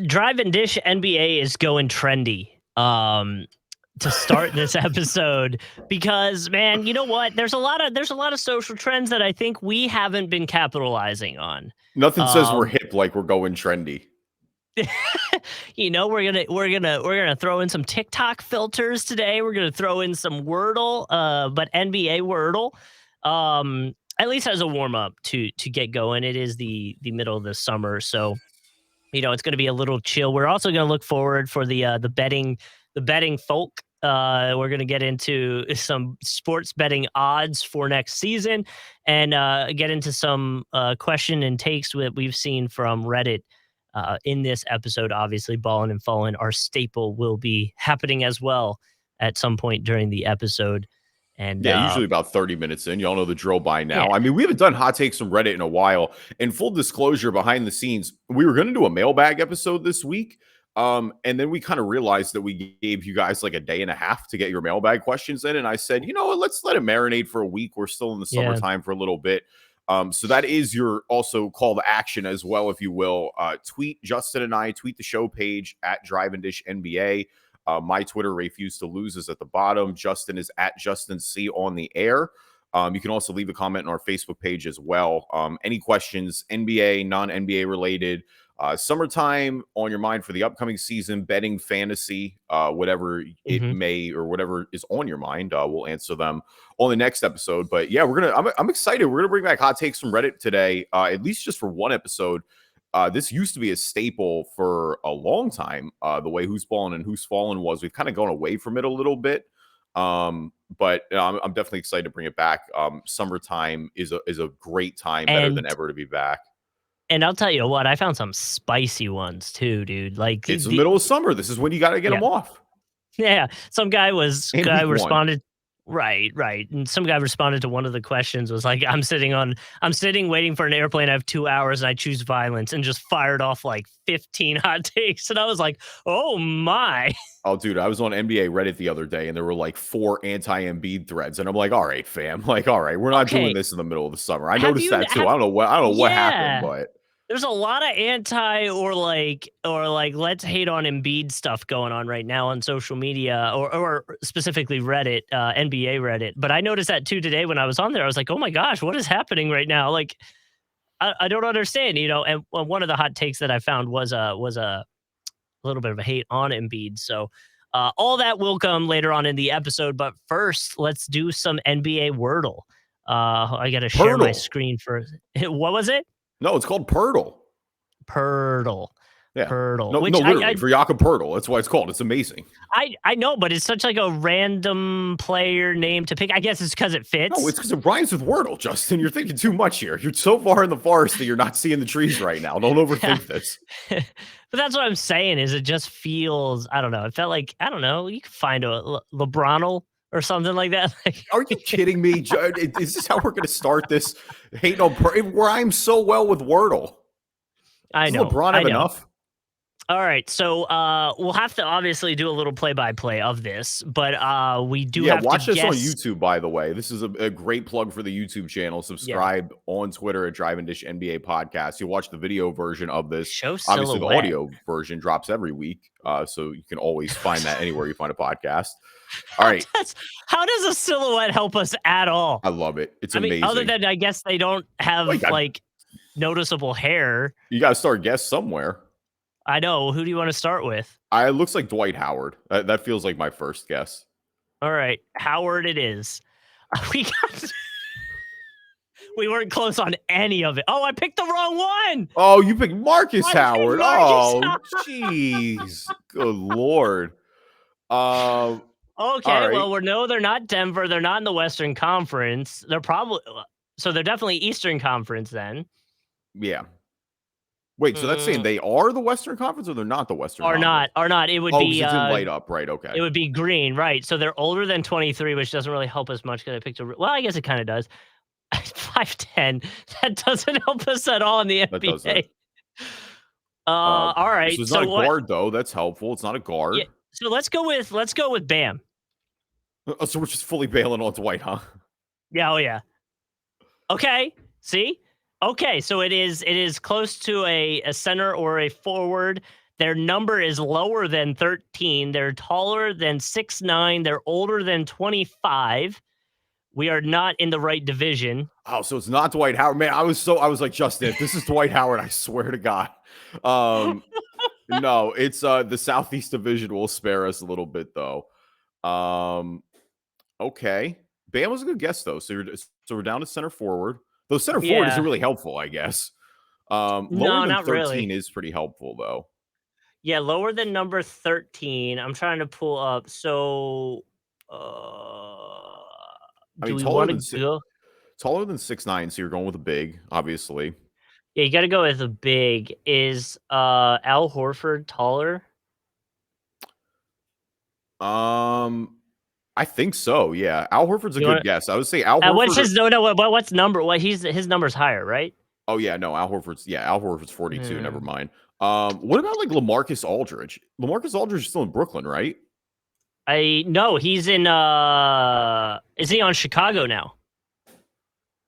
Drive and Dish NBA is going trendy to start this episode because, man, you know what? There's a lot of social trends that I think we haven't been capitalizing on. Nothing says we're hip like we're going trendy. We're gonna throw in some TikTok filters today. We're gonna throw in some Wordle, but NBA Wordle. At least as a warm up to get going. It is the middle of the summer, so it's going to be a little chill. We're also going to look forward for the betting folk. We're going to get into some sports betting odds for next season and get into some question and takes that we've seen from Reddit in this episode. Obviously, Ballin' and Fallin', our staple, will be happening as well at some point during the episode. And yeah, usually about 30 minutes in. Y'all know the drill by now. Yeah. I mean, we haven't done hot takes from Reddit in a while. And full disclosure, behind the scenes, we were going to do a mailbag episode this week. And then we kind of realized that we gave you guys like a day and a half to get your mailbag questions in. And I said, you know what, let's let it marinate for a week. We're still in the summertime for a little bit. So that is your also call to action as well, if you will. Tweet Justin and I, tweet the show page at Drive and Dish NBA. My Twitter, Refuse to Lose, is at the bottom. Justin is at Justin C on the air. You can also leave a comment on our Facebook page as well. Any questions, NBA, non-NBA related, summertime on your mind for the upcoming season, betting, fantasy, whatever it may or whatever is on your mind, we'll answer them on the next episode. But yeah, I'm excited. We're gonna bring back hot takes from Reddit today, at least just for one episode. This used to be a staple for a long time. The way Who's Ballin' and Who's Fallen was, we've kind of gone away from it a little bit. But I'm definitely excited to bring it back. Summertime is a great time, better than ever to be back. And I'll tell you what, I found some spicy ones too, dude. Like it's the middle of summer. This is when you got to get them off. Yeah, some guy responded. Right. And some guy responded to one of the questions, was like, I'm sitting waiting for an airplane. I have 2 hours and I choose violence, and just fired off like 15 hot takes. And I was like, oh my. Oh, dude, I was on NBA Reddit the other day and there were like 4 anti-Embiid threads. And I'm like, all right, fam. Like, all right, we're not doing this in the middle of the summer. I noticed that too. I don't know what happened, but there's a lot of anti or like let's hate on Embiid stuff going on right now on social media or specifically Reddit, NBA Reddit. But I noticed that too today when I was on there. I was like, oh my gosh, what is happening right now? Like, I don't understand, And one of the hot takes that I found was a little bit of a hate on Embiid. So all that will come later on in the episode. But first, let's do some NBA Wordle. I got to share my screen for what was it? No, it's called Purtle. Yeah. Purtle. No, literally, for Jakob Purtle. That's why it's called. It's amazing. I know, but it's such like a random player name to pick. I guess it's because it fits. No, it's because it rhymes with Wordle, Justin. You're thinking too much here. You're so far in the forest that you're not seeing the trees right now. Don't overthink this. But that's what I'm saying is it just feels, I don't know. It felt like, I don't know, you could find a LeBronal or something like that. Are you kidding me? Is this how we're going to start this? Hating on it rhymes so well with Wordle. I know. Does LeBron have enough? All right, so we'll have to obviously do a little play-by-play of this, but we do have to watch this guess. on YouTube, by the way. This is a great plug for the YouTube channel. Subscribe on Twitter at Drive and Dish NBA Podcast. You'll watch the video version of this. Show Obviously, the audio version drops every week, so you can always find that anywhere you find a podcast. All right. How does a silhouette help us at all? I love it. It's amazing. Other than, I guess, they don't have, noticeable hair. You got to start guess somewhere. I know. Who do you want to start with? It looks like Dwight Howard. That feels like my first guess. All right. Howard it is. We weren't close on any of it. Oh, I picked the wrong one. Oh, you picked Marcus Howard. Jeez. Good Lord. Okay, right. Well, they're not Denver. They're not in the Western Conference. They're definitely Eastern Conference then. Yeah. Wait, so that's saying they are the Western Conference or they're not the Western Conference? Are not. It would be... it didn't light up. Right, okay. It would be green, right. So they're older than 23, which doesn't really help us much because I picked well, I guess it kind of does. 5'10". That doesn't help us at all in the NBA. All right. So it's not a guard, though. That's helpful. It's not a guard. Yeah, so let's go with Bam. So we're just fully bailing on Dwight, huh? Yeah, oh yeah. Okay, see? Okay, so it is close to a center or a forward Their number is lower than 13. They're taller than 6'9". They're older than 25. We are not in the right division. Oh, so it's not Dwight Howard. Man, I was like, Justin, if this is Dwight Howard, I swear to God. No, it's the Southeast Division will spare us a little bit though. Okay. Bam was a good guess though. So we're down to center forward. Though center forward isn't really helpful, I guess. Lower No, than not 13 really. is pretty helpful though. Yeah, lower than number 13. I'm trying to pull up. So I do mean, we want to go? taller than 6'9", so you're going with a big, obviously. Yeah, you got to go with a big. Is Al Horford taller? I think so. Yeah, Al Horford's a good guess. I would say Al Horford. What's his what's number? What his number's higher, right? Oh yeah, no, Al Horford's 42. Never mind. What about like Lamarcus Aldridge? Lamarcus Aldridge is still in Brooklyn, right? No, he's in is he on Chicago now?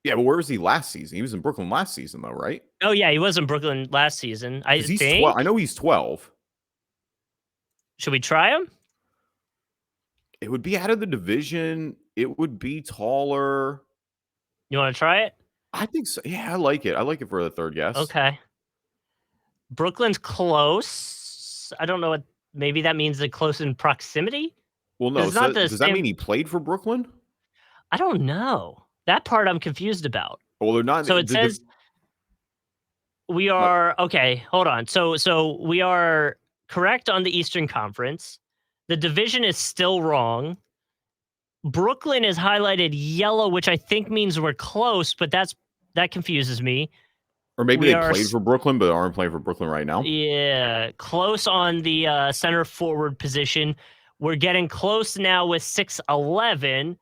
Yeah, but where was he last season? He was in Brooklyn last season though, right? Oh yeah, he was in Brooklyn last season. I think. 12. I know he's 12. Should we try him? It would be out of the division. It would be taller. You want to try it? I think so. Yeah, I like it. I like it for the third guess. Okay. Brooklyn's close. I don't know what. Maybe that means they're close in proximity. Well, no. So does that mean he played for Brooklyn? I don't know. That part I'm confused about. Well, they're not. So it says we are okay. Hold on. So we are correct on the Eastern Conference. The division is still wrong. Brooklyn is highlighted yellow, which I think means we're close, but that confuses me. Or maybe they played for Brooklyn, but aren't playing for Brooklyn right now. Yeah, close on the center forward position. We're getting close now with 6'11",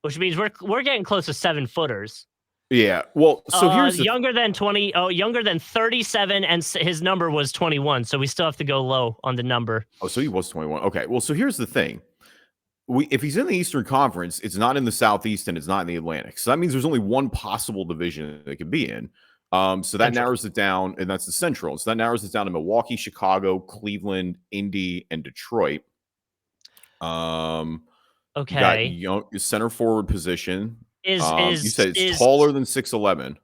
which means we're getting close to 7-footers. Yeah. Well, so here's younger than 20. Oh, younger than 37, and his number was 21. So we still have to go low on the number. Oh, so he was 21. Okay. Well, so here's the thing. If he's in the Eastern Conference, it's not in the Southeast and it's not in the Atlantic. So that means there's only one possible division it could be in. So that narrows it down, and that's the Central. So that narrows it down to Milwaukee, Chicago, Cleveland, Indy, and Detroit. Okay. You got center forward position. You said it's taller than 6'11".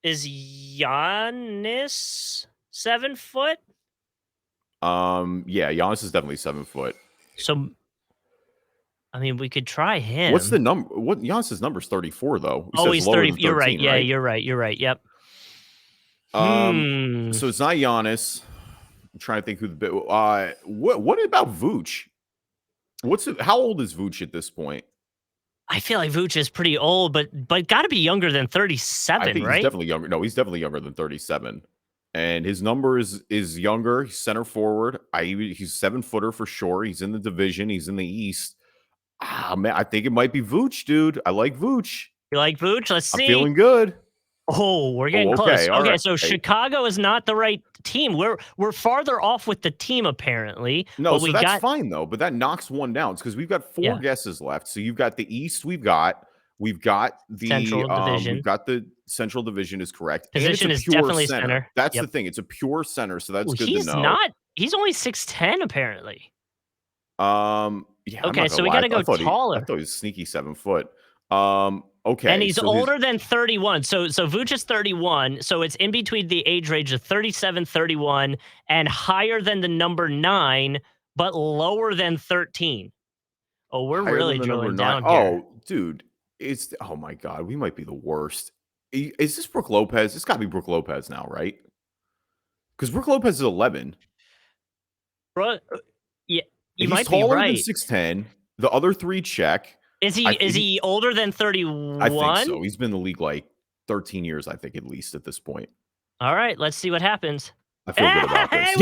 Is Giannis 7 foot? Yeah, Giannis is definitely 7 foot. So, I mean, we could try him. What's the number? What Giannis's number is 34 though. He's 30. You're right. Yeah, you're right. You're right. Yep. So it's not Giannis. I'm trying to think who the what about Vooch? How old is Vooch at this point? I feel like Vooch is pretty old, but got to be younger than 37, I think right? He's definitely younger. No, he's definitely younger than 37. And his number is younger. He's center forward. He's 7-footer for sure. He's in the division. He's in the East. Man, I think it might be Vooch, dude. I like Vooch. You like Vooch? Let's see. I'm feeling good. Oh, we're getting close. Okay, right. So Chicago is not the right team. We're farther off with the team apparently. No, so that's fine though. But that knocks one down because we've got 4 guesses left. So you've got the East. We've got the Central Division. We've got the Central Division is correct. Position is definitely center. That's the thing. It's a pure center, so that's good to know. He's only 6'10" apparently. Yeah. Okay, so we got to go taller. I thought he was sneaky 7 foot. Okay. And he's older than 31. So Vooch is 31. So it's in between the age range of 37, 31, and higher than the number 9, but lower than 13. Oh, we're really drilling down here. Oh, dude. Oh my God. We might be the worst. Is this Brook Lopez? It's got to be Brook Lopez now, right? Because Brook Lopez is 11. Bro, yeah, you might be right. He's taller than 6'10". The other 3 check. Is he older than 31? I think so. He's been in the league like 13 years, I think, at least at this point. All right, let's see what happens. I feel good about this.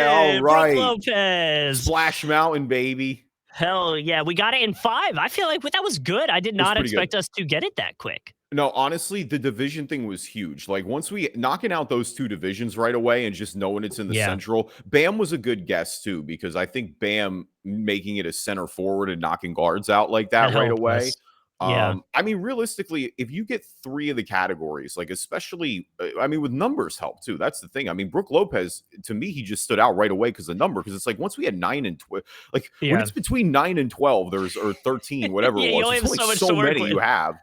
All right. Brook Lopez. Splash Mountain, baby. Hell yeah. We got it in 5. I feel like that was good. I did not expect us to get it that quick. No, honestly, the division thing was huge. Like once we knocking out those 2 divisions right away and just knowing it's in the Central, Bam was a good guess too, because I think Bam making it a center forward and knocking guards out like that right away Yeah. I mean, realistically, if you get 3 of the categories, like especially, I mean, with numbers help too. That's the thing. I mean, Brooke Lopez, to me, he just stood out right away because the number. Because it's like once we had 9 and 12, like when Yeah. it's between 9 and 12, or 13, whatever Yeah, it you was. only There's have only so much so to work many with. you have.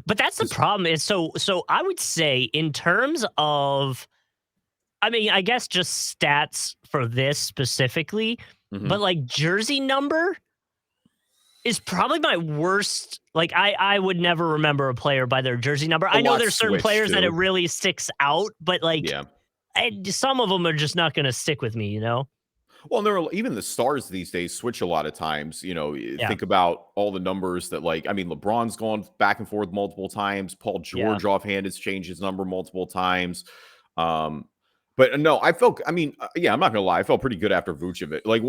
But that's the problem is so I would say in terms of, I mean, I guess just stats for this specifically, but Mhm. like jersey number is probably my worst. Like I would never remember a player by their jersey number. A I know lot there's certain switch players that it too. really sticks out, but like Yeah. some of them are just not going to stick with me, you know? Well, there are even the stars these days switch a lot of times. Yeah. Think about all the numbers that, like, I mean, LeBron's gone back and forth multiple times. Paul Yeah. George offhand has changed his number multiple times. Um, but no, I felt. I mean, yeah, I'm not gonna lie, I felt pretty good after Vucevic. Like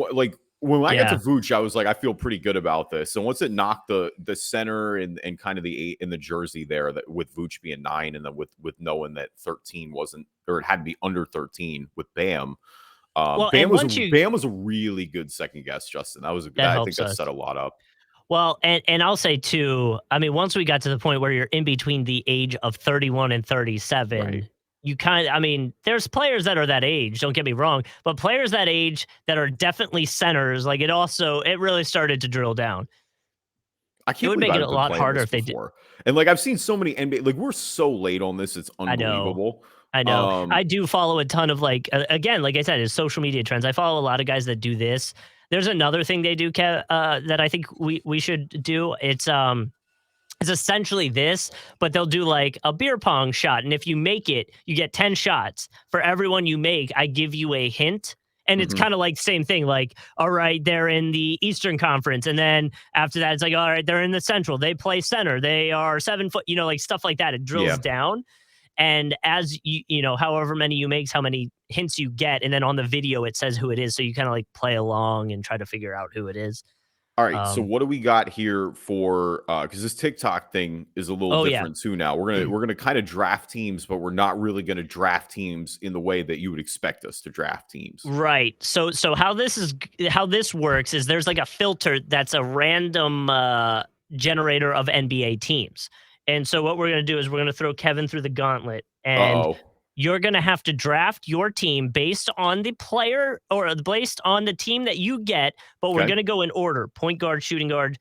when I got to Yeah. Vuce, I was like, I feel pretty good about this. And once it knocked the center and kind of the 8 in the jersey there, that with Vuce being 9, and then with knowing that 13 wasn't, or it had to be under 13 with Bam. Well, and once you Bam was a really good second guess, Justin. That was a good. that I think helps that us. set a lot up. Well, and I'll say too, I mean, once we got to the point where you're in between the age of 31 and Right. 37, you kind of, I mean, there's players that are that age, don't get me wrong, but players that age that are definitely centers, like it really started to drill down. I It can't would believe make it I've a been lot playing harder this if they did. before. And like I've seen so many NBA, like we're so late on this, it's I know. unbelievable. I know. Um, I do follow a ton of like again, like I said, it's social media trends. I follow a lot of guys that do this. There's another thing they do, that I think we should do. It's essentially this, but they'll do like a beer pong shot, and if you make it, you get 10 shots. For everyone you make, I give you a hint. And it's mhm. kind of like same thing, like, all right, they're in the Eastern Conference. And then after that, it's like, all right, they're in the Central. They play center. They are 7 foot, like stuff like that. It drills Yeah. down. And as however many you make, how many hints you get, and then on the video it says who it is, so you kind of like play along and try to figure out who it is. All right. So what do we got here for because this TikTok thing is a little Oh yeah. different too now. We're gonna kind of draft teams, but we're not really gonna draft teams in the way that you would expect us to draft teams. Right. So how this works is there's like a filter that's a random generator of NBA teams. And so what we're going to do is we're going to throw Kevin through the gauntlet, and Uh-oh. you're going to have to draft your team based on the player or based on the team that you get, but we're Okay. going to go in order: point guard, shooting guard,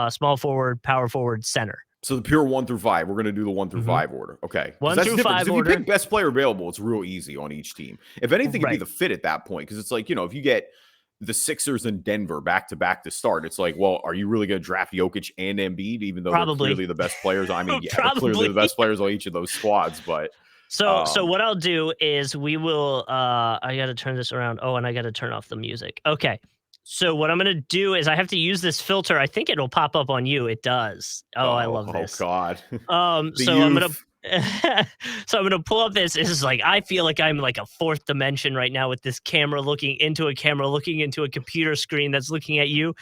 small forward, power forward, center. So the pure 1 through 5. We're going to do the 1 through Mhm. 5 order. Okay. 'Cause 1 that's through different. 5 Because if you order. pick best player available, it's real easy on each team. If anything, it'd be Right. the fit at that point. Because it's like, if you get the Sixers and Denver back to back to start, it's like, well, are you really going to draft Jokic and Embiid, even though they're Probably. clearly the best players? I mean, yeah, they're clearly Probably. the best players on each of those squads. But So what I'll do is we will I got to turn this around. Oh, and I got to turn off the music. Okay. So what I'm going to do is I have to use this filter. I think it'll pop up on you. It does. Oh, I love this. Oh God. So I'm going Youth. to so I'm going to pull up this. This is like, I feel like I'm like a fourth dimension right now with this camera looking into a camera, looking into a computer screen that's looking at you.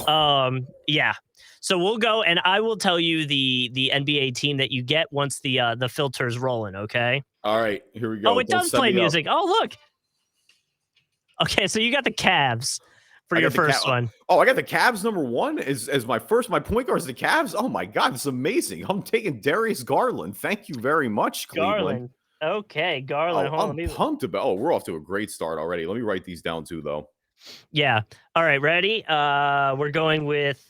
Yeah. So we'll go, and I will tell you the NBA team that you get once the filter's rolling, okay? All right, here we go. Oh, it Don't does set play me up. music. Oh, look. Okay, so you got the Cavs for I your got the first one. Oh, I got the Cavs number 1 as my first. My point guard is the Cavs. Oh my God, it's amazing. I'm taking Darius Garland. Thank you very much, Cleveland. Garland. Okay, Garland. Oh, Hold on, I'm pumped about. Oh, we're off to a great start already. Let me write these down too, though. Yeah. All right, ready? We're going with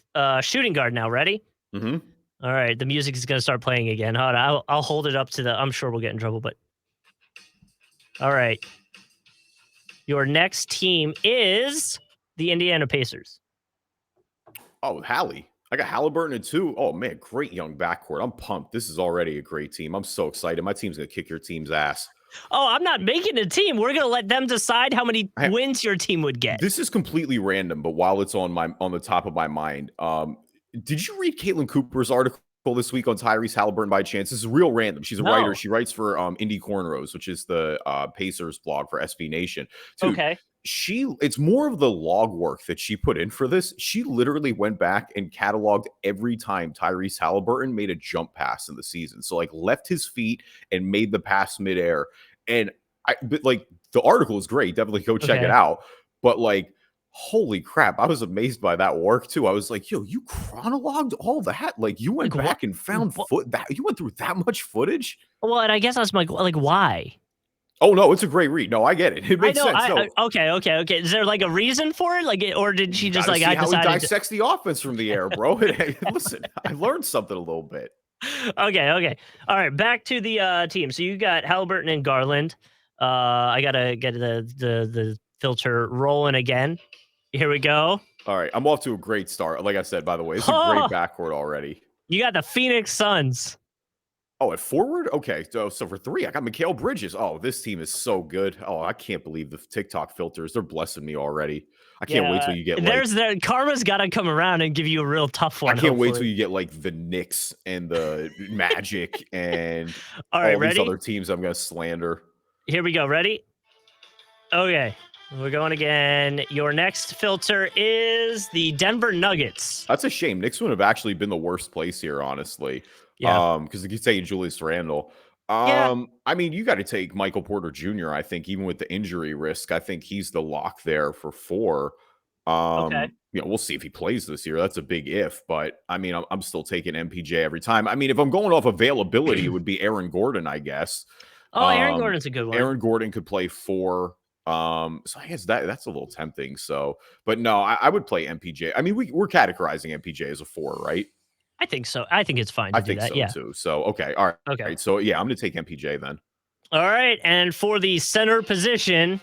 shooting guard now. Ready? Mm-hmm. All right, the music is gonna start playing again. Hold on, I'll hold it up to the. I'm sure we'll get in trouble, but all right. Your next team is the Indiana Pacers. Oh, Hallie. I got Halliburton at 2. Oh man, great young backcourt. I'm pumped. This is already a great team. I'm so excited. My team's gonna kick your team's ass. Oh, I'm not making a team. We're gonna let them decide how many wins your team would get. This is completely random, but while it's on the top of my mind, did you read Caitlin Cooper's article this week on Tyrese Halliburton by chance? This is real random. She's a writer. She writes for Indie Cornrows, which is the Pacers blog for SB Nation. Dude, okay. It's more of the log work that she put in for this. She literally went back and cataloged every time Tyrese Halliburton made a jump pass in the season. So like left his feet and made the pass midair. And but like the article is great. Definitely go check it out. But like Holy crap. I was amazed by that work too. I was like, yo, you chronologued all that? Like you went Like, back and found you went through that much footage? well, and I guess I was like, why? Oh no, it's a great read. No, I get it. It I makes know. sense. No, Okay. Is there like a reason for it? Like, or did she you just gotta like see I how he decided? dissects the offense from the air, bro. Listen, I learned something a little bit. Okay. All right, back to the team. So you got Halliburton and Garland. I gotta get the filter rolling again. Here we go. All right, I'm off to a great start. Like I said, by the way, it's a great Oh, backcourt already. you got the Phoenix Suns. Oh, at forward? Okay, so for 3, I got Mikal Bridges. Oh, this team is so good. Oh, I can't believe the TikTok filters. They're blessing me already. I can't wait till you get like karma's got to come around and give you a real tough one. I can't wait till you get like the Knicks and the Magic and all right, these ready? other teams I'm gonna slander. Here we go. Ready? Okay, we're going again. Your next filter is the Denver Nuggets. That's a shame. Knicks would have actually been the worst place here, honestly. Yeah. Because you could say Julius Randle. Yeah. I mean, you got to take Michael Porter Jr. I think even with the injury risk, I think he's the lock there for 4. Okay. You know, we'll see if he plays this year. That's a big if, but I mean, I'm still taking MPJ every time. I mean, if I'm going off availability, it would be Aaron Gordon, I guess. Oh, Aaron Gordon's a good one. Aaron Gordon could play 4. So I guess that's a little tempting. So, but no, I would play MPJ. I mean, we're categorizing MPJ as a 4, right? I think so. I think it's fine to do that. So Yeah. too. So okay, all right. Okay. All right. So yeah, I'm gonna take MPJ then. All right, and for the center position,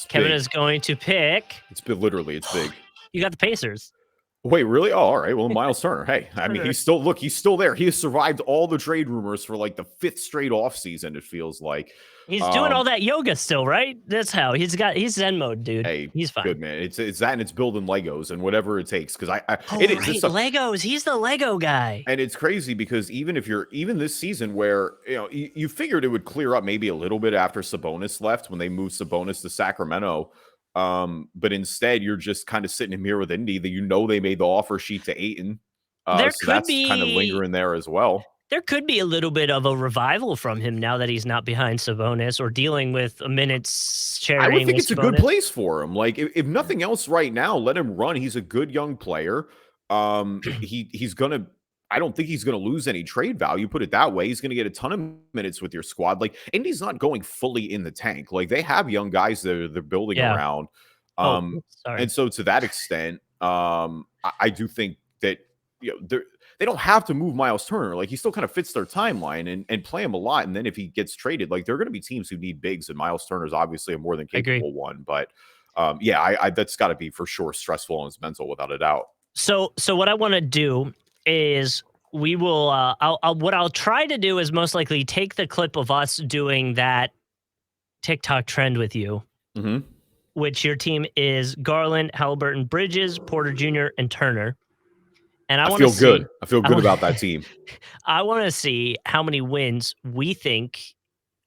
Kevin is going to pick. It's big, literally. It's big. You got the Pacers. Wait, really? Oh, all right. Well, Miles Turner. Hey, I mean, he's still there. He has survived all the trade rumors for like the 5th straight offseason, it feels like. He's doing all that yoga still, right? That's how he's Zen mode, dude. Hey, he's fine. Good, man. It's that and it's building Legos and whatever it takes. Because Legos. He's the Lego guy. And it's crazy because even this season where, you know, you figured it would clear up maybe a little bit after Sabonis left when they moved Sabonis to Sacramento. But instead, you're just kind of sitting in here with Indy that you know they made the offer sheet to Ayton. So that's kind of lingering there as well. There could be a little bit of a revival from him now that he's not behind Sabonis or dealing with a minutes sharing. I would think it's Sabonis. A good place for him. Like if nothing else right now, let him run. He's a good young player. He's gonna. I don't think he's going to lose any trade value. Put it that way. He's going to get a ton of minutes with your squad. Like Indy's not going fully in the tank. Like they have young guys that they're building around. And so to that extent, I do think that they don't have to move Miles Turner. Like he still kind of fits their timeline and play him a lot. And then if he gets traded, like there are going to be teams who need bigs, and Miles Turner is obviously a more than capable one. But that's got to be for sure stressful on his mental without a doubt. So what I want to do is we will what I'll try to do is most likely take the clip of us doing that TikTok trend with you, which your team is Garland, Halliburton, Bridges, Porter Jr., and Turner. And I feel good. I feel good about that team. I want to see how many wins we think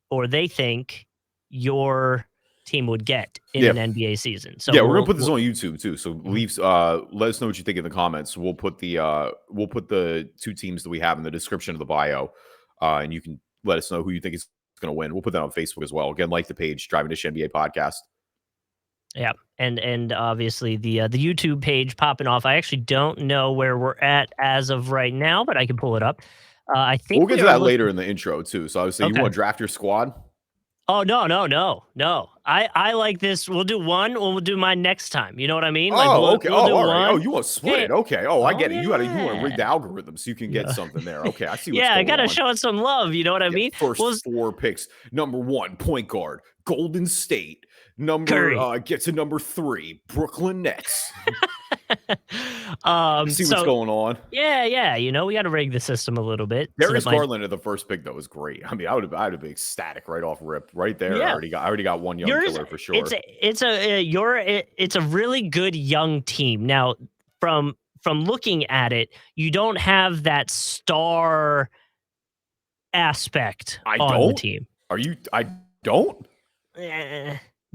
or they think your team would get in an NBA season. So we're gonna put this on YouTube too. So let us know what you think in the comments. We'll put the 2 teams that we have in the description of the bio, and you can let us know who you think is going to win. We'll put that on Facebook as well. Again, like the page, Driving Dish NBA Podcast. Yeah, and obviously the YouTube page popping off. I actually don't know where we're at as of right now, but I can pull it up. I think we'll get to that later in the intro too. So obviously, you want to draft your squad. Oh, no. I like this. We'll do one. We'll do mine next time. You know what I mean? Okay. We'll do all one. right. Oh, you want to split it? Okay. Oh, I get it. You want to rig the algorithm so you can get something there. Okay, I see what's going on. I got to show it some love. You know what I mean? First 4 picks. Number 1, point guard, Golden State. Get to number 3, Brooklyn Nets. See what's going on. Yeah. You know, we got to rig the system a little bit. Darius Garland at the first pick though was great. I mean, I would have been ecstatic right off rip, right there. Yeah. I already got one young killer for sure. It's a really good young team. Now, from looking at it, you don't have that star aspect on the team. I don't.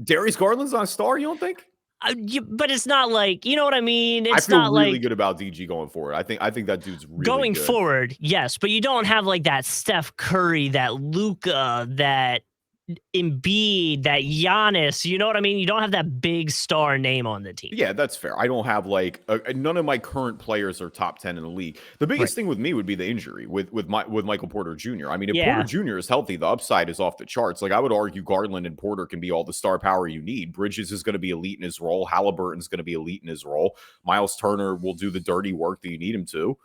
Darius Garland's not a star, you don't think? But it's not like, you know what I mean? It's I feel not really like, good about DG going forward. I think that dude's really going good. forward, yes, but you don't have like that Steph Curry, that Luka, that Embiid, that Giannis. You know what I mean? You don't have that big star name on the team. Yeah, that's fair. I don't have like none of my current players are top 10 in the league. The biggest thing with me would be the injury with Michael Porter Jr. I mean, if Porter Jr. is healthy, the upside is off the charts. Like I would argue Garland and Porter can be all the star power you need. Bridges is going to be elite in his role. Halliburton's going to be elite in his role. Miles Turner will do the dirty work that you need him to.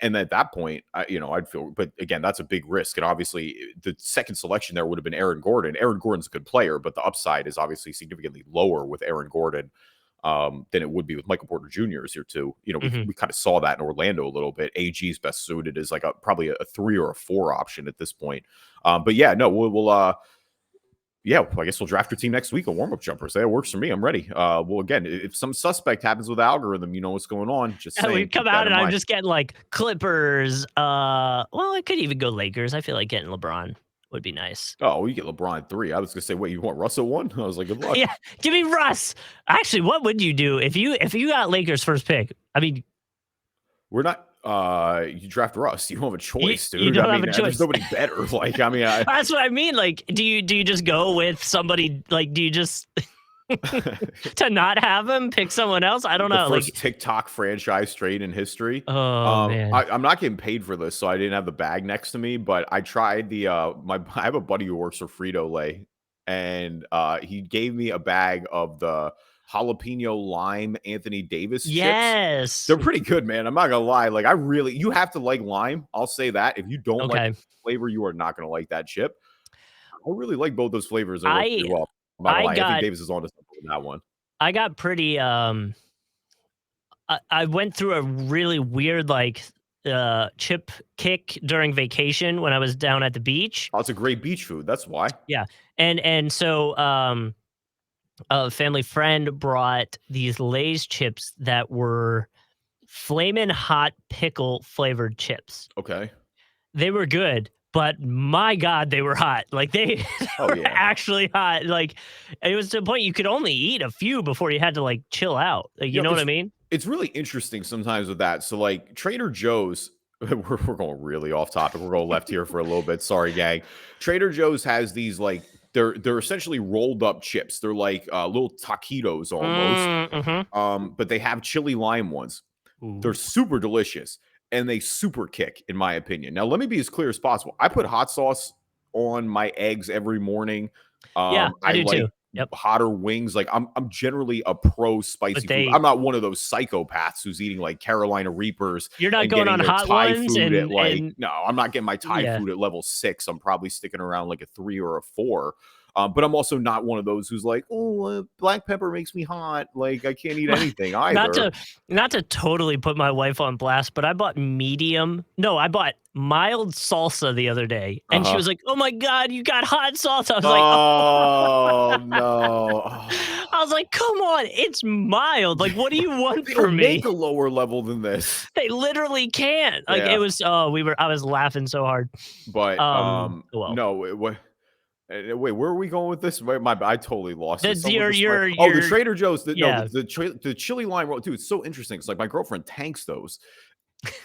And at that point, I'd feel, but again, that's a big risk. And obviously, the second selection there would have been Aaron Gordon. Aaron Gordon's a good player, but the upside is obviously significantly lower with Aaron Gordon than it would be with Michael Porter Jr. is here too. We kind of saw that in Orlando a little bit. AG's best suited is like probably a 3 or a 4 option at this point. But yeah, no, we'll yeah, I guess we'll draft your team next week. A warm-up jumper. Say it works for me. I'm ready. Well, again, if some suspect happens with the algorithm, you know what's going on. Just saying, we come out and I'm just getting like Clippers. Well, I could even go Lakers. I feel like getting LeBron would be nice. Oh, you get LeBron at 3. I was gonna say, wait, you want Russ at 1? I was like, good luck. Yeah, give me Russ. Actually, what would you do if you got Lakers first pick? I mean, we're not. You draft Russ. You don't have a choice, dude. You don't have a choice. There's nobody better. Like, I mean, that's what I mean. Like, do you just go with somebody? Like, do you just to not have him pick someone else? I don't know. First like TikTok franchise trade in history. Oh man, I'm not getting paid for this, so I didn't have the bag next to me. But I tried the I have a buddy who works for Frito-Lay, and he gave me a bag of the jalapeno lime Anthony Davis chips. They're pretty good, man. I'm not gonna lie. Like, you have to like lime. I'll say that. If you don't like the flavor, you are not gonna like that chip. I really like both those flavors. I think Davis is on to something with that one. I got pretty I went through a really weird chip kick during vacation when I was down at the beach. Oh, it's a great beach food. That's why. Yeah. And so a family friend brought these Lay's chips that were flamin' hot pickle flavored chips. Okay. They were good, but my God, they were hot. Like they were actually hot. Like it was to the point you could only eat a few before you had to like chill out. Like, you know what I mean? It's really interesting sometimes with that. So like Trader Joe's, we're going really off topic. We're going left here for a little bit. Sorry, gang. Trader Joe's has these like, they're essentially rolled up chips. They're like little taquitos almost. But they have chili lime ones. Ooh. They're super delicious and they super kick, in my opinion. Now, let me be as clear as possible. I put hot sauce on my eggs every morning. Yeah, I do too. Yep. Hotter wings. Like I'm generally a pro spicy food. I'm not one of those psychopaths who's eating like Carolina Reapers. You're not going on hot ones no, I'm not getting my Thai food at level 6. I'm probably sticking around like a 3 or a 4. But I'm also not one of those who's like, oh, black pepper makes me hot. Like I can't eat anything either. Not to totally put my wife on blast, but I bought I bought mild salsa the other day, and she was like, "Oh my God, you got hot salsa!" I was like, "Oh no!" I was like, "Come on, it's mild. Like, what do you want from me?" Make a lower level than this. They literally can't. Like it was. I was laughing so hard. But no. Wait, where are we going with this? I totally lost it. The Trader Joe's. The chili lime roll, dude. It's so interesting. It's like my girlfriend tanks those,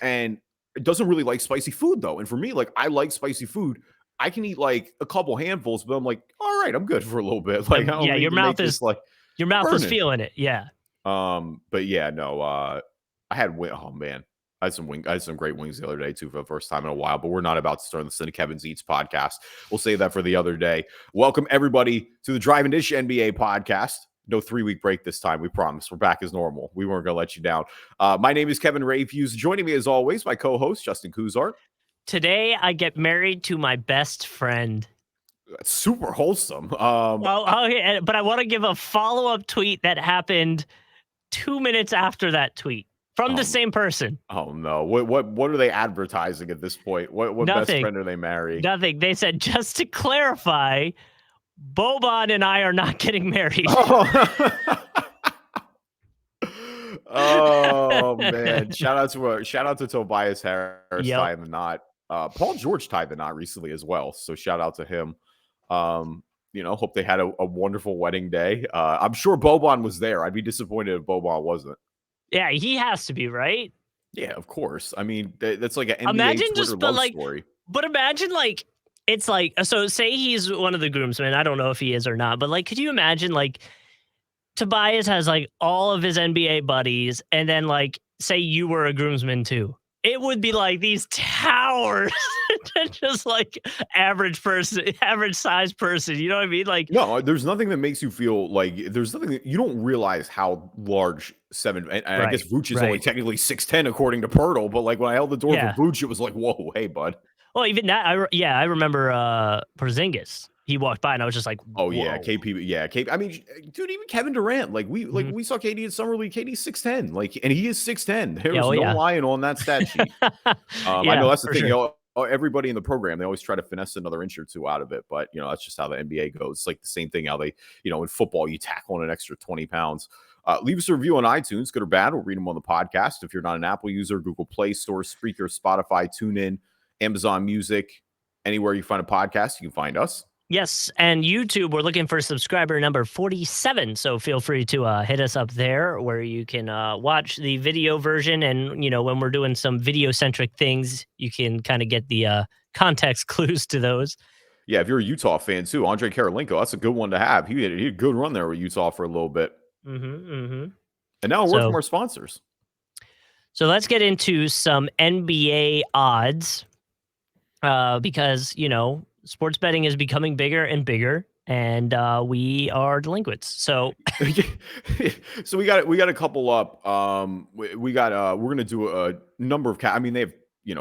and it doesn't really like spicy food though. And for me, like I like spicy food. I can eat like a couple handfuls, but I'm like, all right, I'm good for a little bit. Like, your mouth is is feeling it. Yeah. But yeah, no. I had oh man. I had some great wings the other day too for the first time in a while, but we're not about to start the Cindy Kevin's Eats podcast. We'll save that for the other day. Welcome everybody to the Drive and Dish NBA podcast. No 3-week break this time. We promise. We're back as normal. We weren't going to let you down. My name is Kevin Rayfuse. Joining me as always, my co-host, Justin Kuzart. Today, I get married to my best friend. That's super wholesome. But I want to give a follow-up tweet that happened 2 minutes after that tweet. From the same person. Oh no! What are they advertising at this point? What best friend are they marrying? Nothing. They said, just to clarify, Boban and I are not getting married. Oh man! Shout out to Tobias Harris tying the knot. Paul George tied the knot recently as well. So shout out to him. Hope they had a wonderful wedding day. I'm sure Boban was there. I'd be disappointed if Boban wasn't. Yeah, he has to be, right? Yeah, of course. I mean, that's like an NBA Twitter love story. But imagine like it's like, so say he's one of the groomsmen. I don't know if he is or not, but like, could you imagine like Tobias has like all of his NBA buddies, and then like say you were a groomsman too. It would be like these towers, just like average person, average size person. You know what I mean? Like, No, there's nothing that makes you feel like there's nothing that you don't realize how large seven. And I guess right, Vooch is only technically 6'10" according to Pirtle, but like when I held the door yeah. for Vooch, it was like, whoa, hey, bud. Well, even that, I remember Porzingis. He walked by, and I was just like, Oh yeah, whoa. KP. Yeah, KP. I mean, dude, even Kevin Durant. Like Mhm. we saw KD in summer league. KD's 6'10". Like, and he is 6'10". Yeah, There's oh no yeah, lying on that stat sheet. I yeah, know that's the for thing. sure. Everybody in the program, they always try to finesse another inch or two out of it. But that's just how the NBA goes. It's like the same thing how they, in football, you tack on an extra 20 pounds. Leave us a review on iTunes, good or bad. We'll read them on the podcast. If you're not an Apple user, Google Play Store, Spreaker, Spotify, TuneIn, Amazon Music, anywhere you find a podcast, you can find us. Yes, and YouTube, we're looking for subscriber number 47, so feel free to hit us up there where you can watch the video version, and when we're doing some video-centric things, you can kind of get the context clues to those. Yeah, if you're a Utah fan too, Andre Karolinko, that's a good one to have. He had a good run there with Utah for a little bit. Mm-hmm. And now a word from our sponsors. So let's get into some NBA odds because, sports betting is becoming bigger and bigger, and we are delinquents. So so we got a couple up. We're gonna do a number of I mean, they have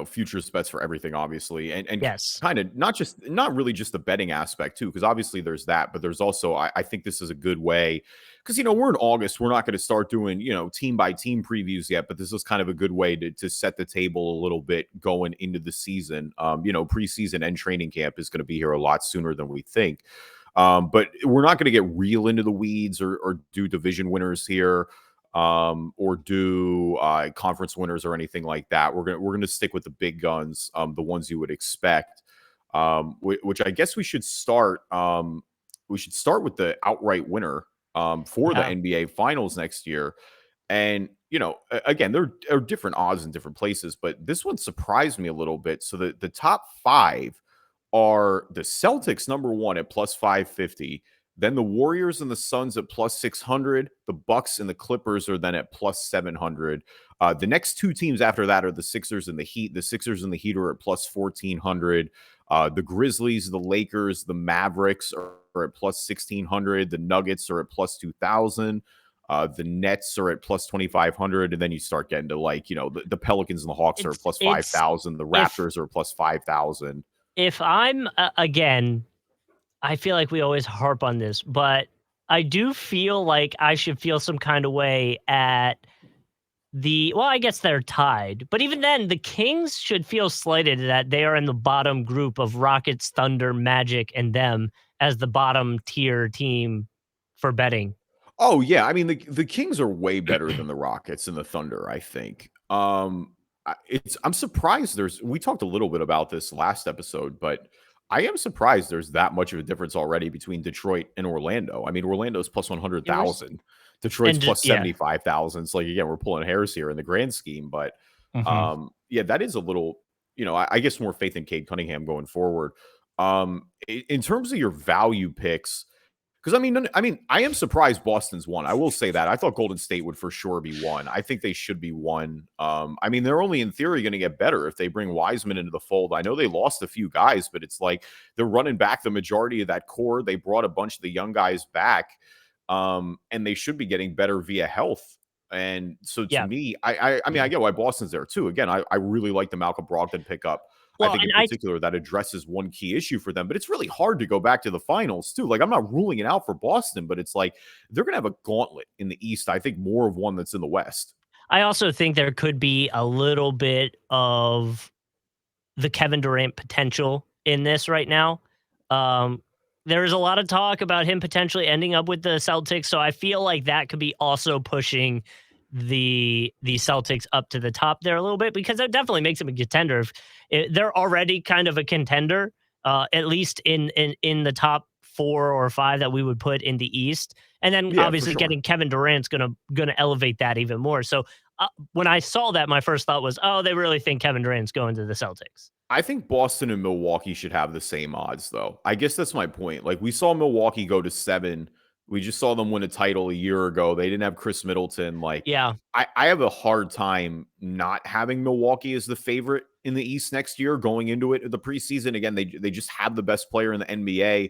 futures bets for everything, obviously, and yes, kind of not really just the betting aspect too, because obviously there's that, but there's also I think this is a good way because we're in August, we're not going to start doing team by team previews yet, but this is kind of a good way to set the table a little bit going into the season. Preseason and training camp is going to be here a lot sooner than we think. But we're not going to get real into the weeds or do division winners here, or do conference winners or anything like that. We're gonna stick with the big guns, the ones you would expect. Which I guess we should start. We should start with the outright winner for the NBA Finals next year. And again, there are different odds in different places, but this one surprised me a little bit. So the top 5 are the Celtics, number 1 at plus 550. Then the Warriors and the Suns at plus 600. The Bucks and the Clippers are then at plus 700. The next 2 teams after that are the Sixers and the Heat. The Sixers and the Heat are at plus 1400. The Grizzlies, the Lakers, the Mavericks are at plus 1600. The Nuggets are at plus 2000. The Nets are at plus 2,500, and then you start getting to the Pelicans and the Hawks are at plus 5,000. The Raptors are plus 5,000. If I'm again, I feel like we always harp on this, but I do feel like I should feel some kind of way at I guess they're tied, but even then, the Kings should feel slighted that they are in the bottom group of Rockets, Thunder, Magic, and them as the bottom tier team for betting. Oh yeah, I mean the Kings are way better than the Rockets and the Thunder, I think. I'm surprised we talked a little bit about this last episode, but I am surprised there's that much of a difference already between Detroit and Orlando. I mean, Orlando's plus 100,000, Detroit's plus 75,000. It's like, again, we're pulling hairs here in the grand scheme, but that is a little, I guess more faith in Cade Cunningham going forward. In terms of your value picks, because I mean, I am surprised Boston's won. I will say that. I thought Golden State would for sure be one. I think they should be one. I mean, they're only in theory going to get better if they bring Wiseman into the fold. I know they lost a few guys, but it's like they're running back the majority of that core. They brought a bunch of the young guys back, and they should be getting better via health. And so to me, I mean, I get why Boston's there too. Again, I really like the Malcolm Brogdon pickup. Well, I think in particular that addresses one key issue for them, but it's really hard to go back to the finals too. Like, I'm not ruling it out for Boston, but it's like they're going to have a gauntlet in the East. I think more of one that's in the West. I also think there could be a little bit of the Kevin Durant potential in this right now. There's a lot of talk about him potentially ending up with the Celtics, so I feel like that could be also pushing the Celtics up to the top there a little bit, because that definitely makes them a contender. They're already kind of a contender, at least in the top 4 or 5 that we would put in the East, and then obviously getting Kevin Durant's gonna elevate that even more. So when I saw that, my first thought was, oh, they really think Kevin Durant's going to the Celtics. I think Boston and Milwaukee should have the same odds, though. I guess that's my point. Like, we saw Milwaukee go to 7. We just saw them win a title a year ago. They didn't have Chris Middleton. Like, Yeah. I have a hard time not having Milwaukee as the favorite in the East next year going into it, the preseason. Again, they just have the best player in the NBA.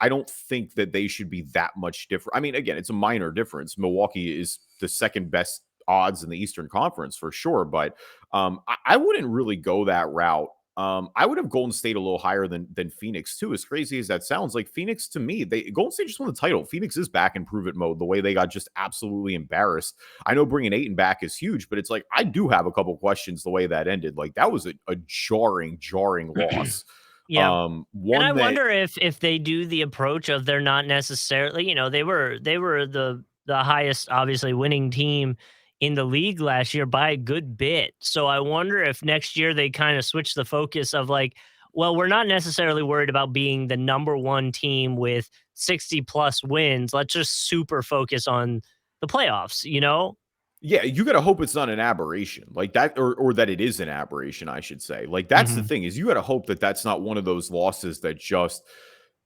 I don't think that they should be that much different. I mean, again, it's a minor difference. Milwaukee is the second best odds in the Eastern Conference for sure, but I wouldn't really go that route. I would have Golden State a little higher than Phoenix too. As crazy as that sounds, like Phoenix to me, Golden State just won the title. Phoenix is back in prove it mode. The way they got just absolutely embarrassed. I know bringing Ayton back is huge, but it's like I do have a couple questions the way that ended. Like that was a jarring loss. Yeah. One And I that wonder if they do the approach of they're not necessarily, they were the highest obviously winning team in the league last year by a good bit. So I wonder if next year they kind of switch the focus of like, well, we're not necessarily worried about being the number one team with 60 plus wins. Let's just super focus on the playoffs, Yeah, you got to hope it's not an aberration like that, or that it is an aberration, I should say. Like that's the Mhm. thing is you got to hope that that's not one of those losses that just,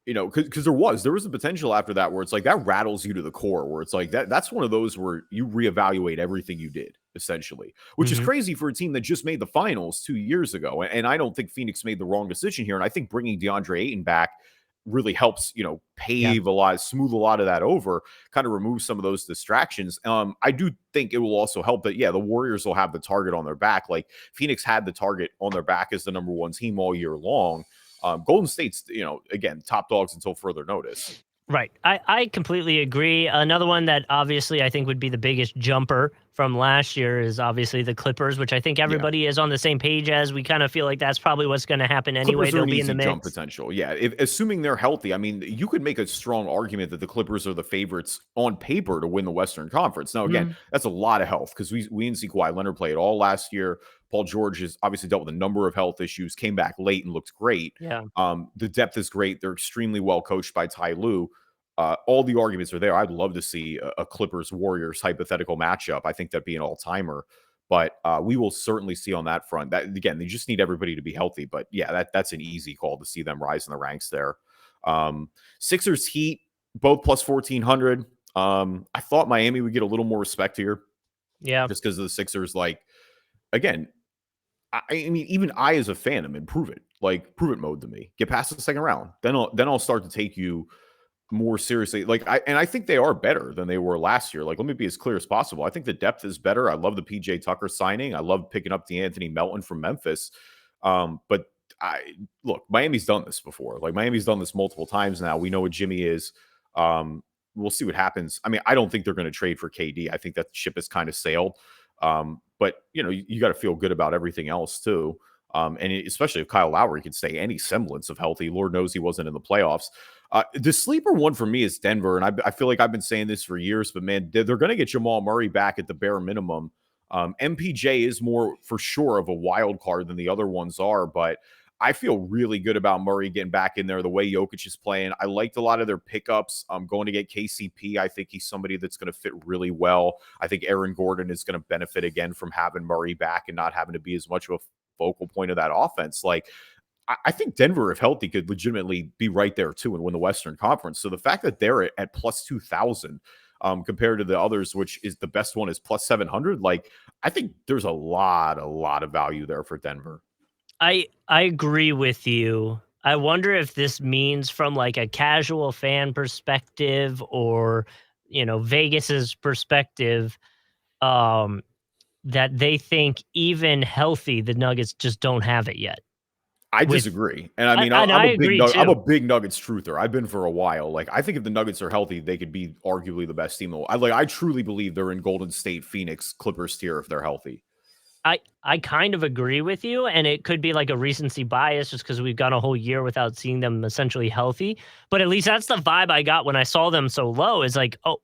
because there was the potential after that where it's like that rattles you to the core, where it's like that's one of those where you reevaluate everything you did essentially, which is Mhm. crazy for a team that just made the finals 2 years ago. And I don't think Phoenix made the wrong decision here. And I think bringing DeAndre Ayton back really helps, Yeah. smooth a lot of that over, kind of remove some of those distractions. I do think it will also help that, the Warriors will have the target on their back. Like Phoenix had the target on their back as the number one team all year long. Golden State's, again, top dogs until further notice. Right. I completely agree. Another one that obviously I think would be the biggest jumper from last year is obviously the Clippers, which I think Yeah. everybody is on the same page as. We kind of feel like that's probably what's going to happen anyway. Clippers are They'll an be in the easy jump mix. potential. Yeah. Assuming they're healthy, I mean, you could make a strong argument that the Clippers are the favorites on paper to win the Western Conference. Now, again, Mm, that's a lot of health because we didn't see Kawhi Leonard play at all last year. Paul George has obviously dealt with a number of health issues, came back late and looked great. yeah. The depth is great. They're extremely well coached by Ty Lue. All the arguments are there. I'd love to see a Clippers Warriors hypothetical matchup. I think that'd be an all timer. But we will certainly see on that front. That again, they just need everybody to be healthy. But yeah, that's an easy call to see them rise in the ranks there. Sixers Heat both plus 1400. I thought Miami would get a little more respect here, Yeah. just because of the Sixers. Like again, I mean, even I as a fan am in prove it mode to me. Get past the second round, then I'll start to take you more seriously. Like I think they are better than they were last year. Like, let me be as clear as possible. I think the depth is better. I love the PJ Tucker signing. I love picking up DeAnthony Melton from Memphis. But Miami's done this before. Like Miami's done this multiple times now. We know what Jimmy is. We'll see what happens. I mean, I don't think they're going to trade for KD. I think that ship has kind of sailed. But you got to feel good about everything else too. Especially if Kyle Lowry could stay any semblance of healthy. Lord knows he wasn't in the playoffs. The sleeper one for me is Denver, and I feel like I've been saying this for years, but man, they're going to get Jamal Murray back at the bare minimum. MPJ is more for sure of a wild card than the other ones are, but I feel really good about Murray getting back in there the way Jokic is playing. I liked a lot of their pickups. I'm going to get KCP. I think he's somebody that's going to fit really well. I think Aaron Gordon is going to benefit again from having Murray back and not having to be as much of a focal point of that offense. Like, I think Denver, if healthy, could legitimately be right there too and win the Western Conference. So the fact that they're at plus 2,000 compared to the others, which is the best one is plus 700, like I think there's a lot of value there for Denver. I agree with you. I wonder if this means from like a casual fan perspective or, Vegas's perspective, um, that they think even healthy, the Nuggets just don't have it yet. I With disagree, and I mean and I agree I'm a too. big Nuggets truther. I've been for a while. Like I think if the Nuggets are healthy, they could be arguably the best team. I truly believe they're in Golden State, Phoenix, Clippers tier if they're healthy. I kind of agree with you, and it could be like a recency bias just because we've gone a whole year without seeing them essentially healthy. But at least that's the vibe I got when I saw them so low. Is like, oh,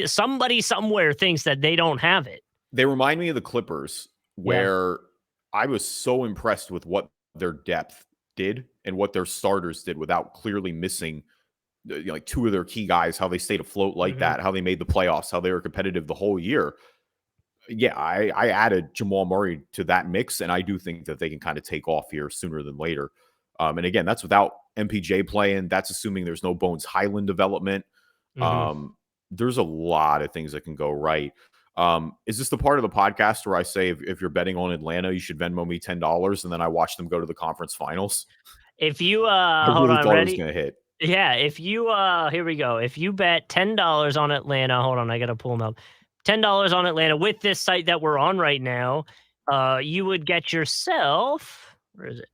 somebody somewhere thinks that they don't have it. They remind me of the Clippers, Yeah. where I was so impressed with what their depth did and what their starters did without clearly missing like two of their key guys, how they stayed afloat like Hmm. that, how they made the playoffs, how they were competitive the whole year. Yeah, I added Jamal Murray to that mix, and I do think that they can kind of take off here sooner than later. And again, that's without MPJ playing. That's assuming there's no Bones Highland development. Mhm. There's a lot of things that can go right. Is this the part of the podcast where I say if you're betting on Atlanta, you should Venmo me $10, and then I watch them go to the conference finals? If you, I hold really on, thought it was ready? going to hit. Yeah, if you, here we go. If you bet $10 on Atlanta, hold on, I gotta pull them up. $10 on Atlanta with this site that we're on right now, you would get yourself, where is it?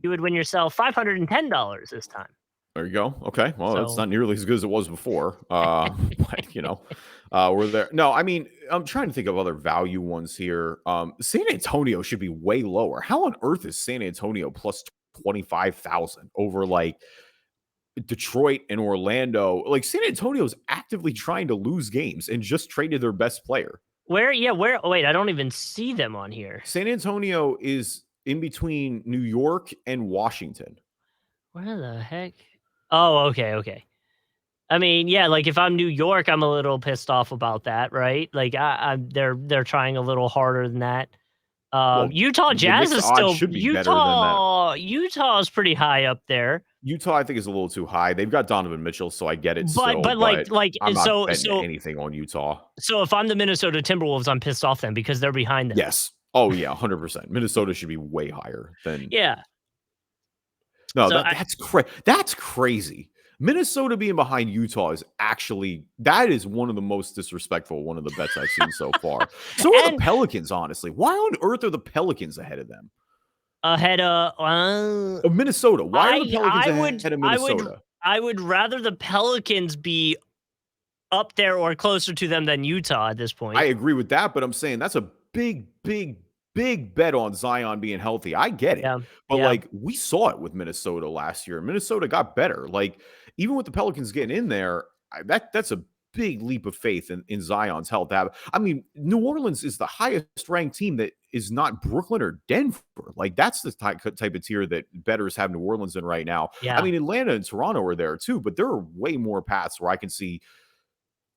You would win yourself $510 this time. There you go. Okay. Well, that's So not nearly as good as it was before. But we're there. No, I mean, I'm trying to think of other value ones here. San Antonio should be way lower. How on earth is San Antonio plus 25,000 over like Detroit and Orlando? Like San Antonio's actively trying to lose games and just traded their best player. where? Yeah, where? Oh, wait, I don't even see them on here. San Antonio is in between New York and Washington. Where the heck? Oh, okay. I mean, yeah, like if I'm New York, I'm a little pissed off about that, right? Like they're trying a little harder than that. Well, Utah the Jazz Knicks is odds still should be better than that. Utah is pretty high up there. Utah, I think, is a little too high. They've got Donovan Mitchell, so I get it still, But but like I'm not so betting so anything on Utah. so if I'm the Minnesota Timberwolves, I'm pissed off then because they're behind them. Yes. Oh, yeah, 100%. Minnesota should be way higher than Yeah. No, So that's crazy. Minnesota being behind Utah is actually that is one of the most disrespectful one of the bets I've seen so far. So are the Pelicans, honestly. Why on earth are the Pelicans ahead of them? Ahead of Minnesota. Why are the Pelicans ahead of Minnesota? I would rather the Pelicans be up there or closer to them than Utah at this point. I agree with that, but I'm saying that's a big bet on Zion being healthy. I get it. Yeah, But yeah. like we saw it with Minnesota last year. Minnesota got better. Like even with the Pelicans getting in there, that's a big leap of faith in Zion's health. I mean, New Orleans is the highest ranked team that is not Brooklyn or Denver. Like that's the type of tier that bettors have New Orleans in right now. Yeah. I mean, Atlanta and Toronto are there too, but there are way more paths where I can see.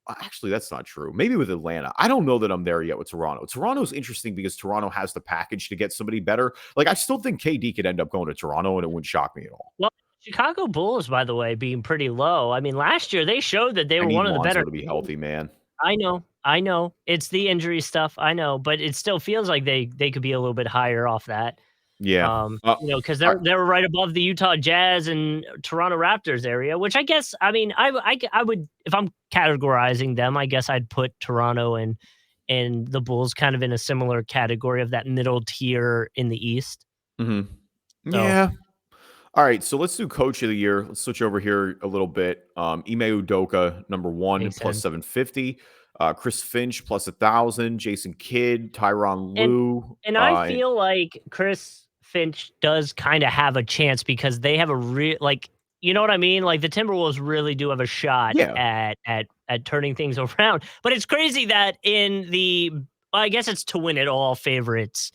Actually, that's not true. Maybe with Atlanta. I don't know that I'm there yet with Toronto. Toronto's interesting because Toronto has the package to get somebody better. Like, I still think KD could end up going to Toronto, and it wouldn't shock me at all. Well, Chicago Bulls, by the way, being pretty low. I mean, last year they showed that they were one of the better. To be healthy, man. I know. It's the injury stuff. I know, but it still feels like they could be a little bit higher off that. Yeah. Because they're right above the Utah Jazz and Toronto Raptors area, which I guess, I mean, I would, if I'm categorizing them, I guess I'd put Toronto and the Bulls kind of in a similar category of that middle tier in the East. Mm-hmm. So. Yeah. All right, so let's do Coach of the Year. Let's switch over here a little bit. Ime Udoka, number 1, plus 750. Chris Finch, plus 1,000. Jason Kidd, Tyronn Lue. And I feel like Chris Finch does kind of have a chance because they have a real, like, you know what I mean? Like the Timberwolves really do have a shot at turning things around. But it's crazy that in the, I guess it's to win it all favorites,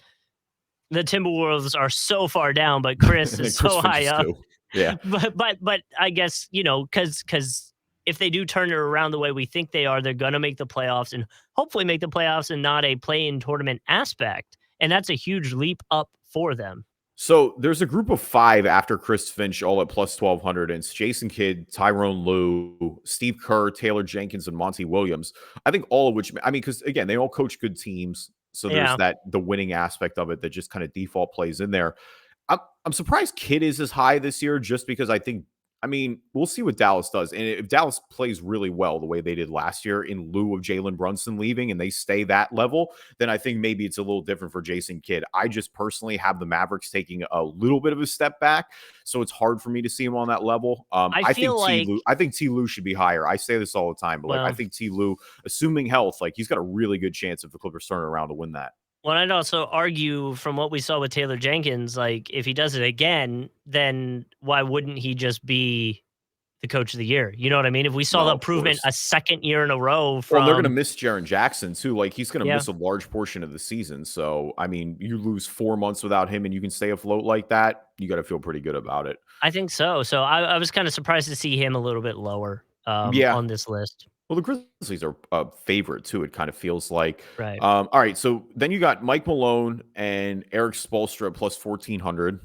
the Timberwolves are so far down, but Chris is so high up. Yeah. But I guess, because if they do turn it around the way we think they are, they're going to make the playoffs and hopefully make the playoffs and not a play-in tournament aspect. And that's a huge leap up for them. So there's a group of 5 after Chris Finch, all at plus 1,200. And it's Jason Kidd, Tyronn Lue, Steve Kerr, Taylor Jenkins, and Monty Williams. I think all of which, I mean, because again, they all coach good teams. So there's the winning aspect of it that just kind of default plays in there. I'm surprised Kidd is as high this year just because I mean, we'll see what Dallas does. And if Dallas plays really well the way they did last year in lieu of Jalen Brunson leaving and they stay that level, then I think maybe it's a little different for Jason Kidd. I just personally have the Mavericks taking a little bit of a step back, so it's hard for me to see him on that level. I think T. Lue should be higher. I say this all the time, but I think T. Lue, assuming health, like he's got a really good chance if the Clippers turn around to win that. Well, I'd also argue from what we saw with Taylor Jenkins, like if he does it again, then why wouldn't he just be the Coach of the Year? You know what I mean? If we saw the improvement a second year in a row from... Well, they're going to miss Jaren Jackson too. Like he's going to miss a large portion of the season. So, I mean, you lose 4 months without him and you can stay afloat like that, you got to feel pretty good about it. I think so. So I was kind of surprised to see him a little bit lower on this list. Well, the Grizzlies are a favorite too. It kind of feels like. Right. All right, so then you got Mike Malone and Eric Spoelstra plus 1,400.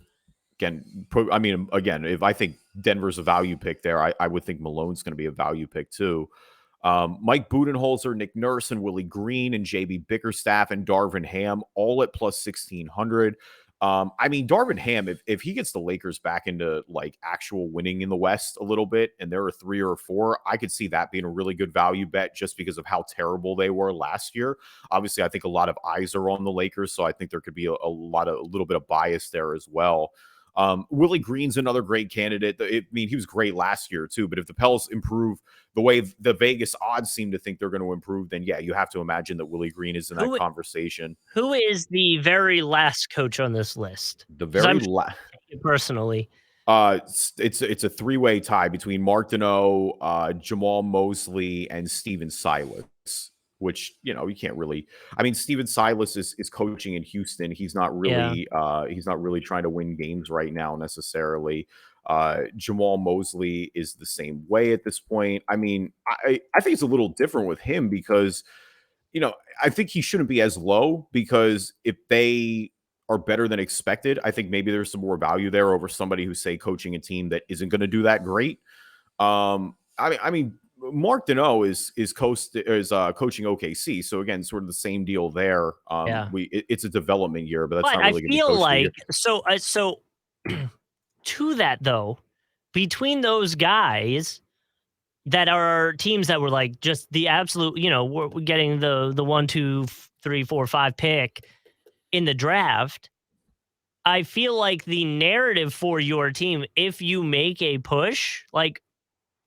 Again, I mean, again, if I think Denver's a value pick there, I would think Malone's going to be a value pick too. Mike Budenholzer, Nick Nurse, and Willie Green, and JB Bickerstaff and Darvin Ham all at plus 1,600. I mean, Darvin Ham, if he gets the Lakers back into like actual winning in the West a little bit, and there are 3 or 4, I could see that being a really good value bet just because of how terrible they were last year. Obviously, I think a lot of eyes are on the Lakers, so I think there could be a little bit of bias there as well. Willie Green's another great candidate. I mean, he was great last year too, but if the Pels improve the way the Vegas odds seem to think they're going to improve, then yeah, you have to imagine that Willie Green is in that conversation. Who is the very last coach on this list? The very last, personally. It's a 3-way tie between Mark Deneau, Jamal Mosley, and Steven Silas. Which, you know, you can't really. I mean, Steven Silas is coaching in Houston. He's not really trying to win games right now necessarily. Jamal Mosley is the same way at this point. I mean, I think it's a little different with him because, you know, I think he shouldn't be as low because if they are better than expected, I think maybe there's some more value there over somebody who's, say, coaching a team that isn't going to do that great. I mean. Mark Deneau is coaching OKC, so again, sort of the same deal there. It's a development year, but that's not really. I feel like so. To that though, between those guys that are teams that were like just the absolute, you know, we're getting the 1, 2, 3, 4, 5 pick in the draft. I feel like the narrative for your team, if you make a push, like.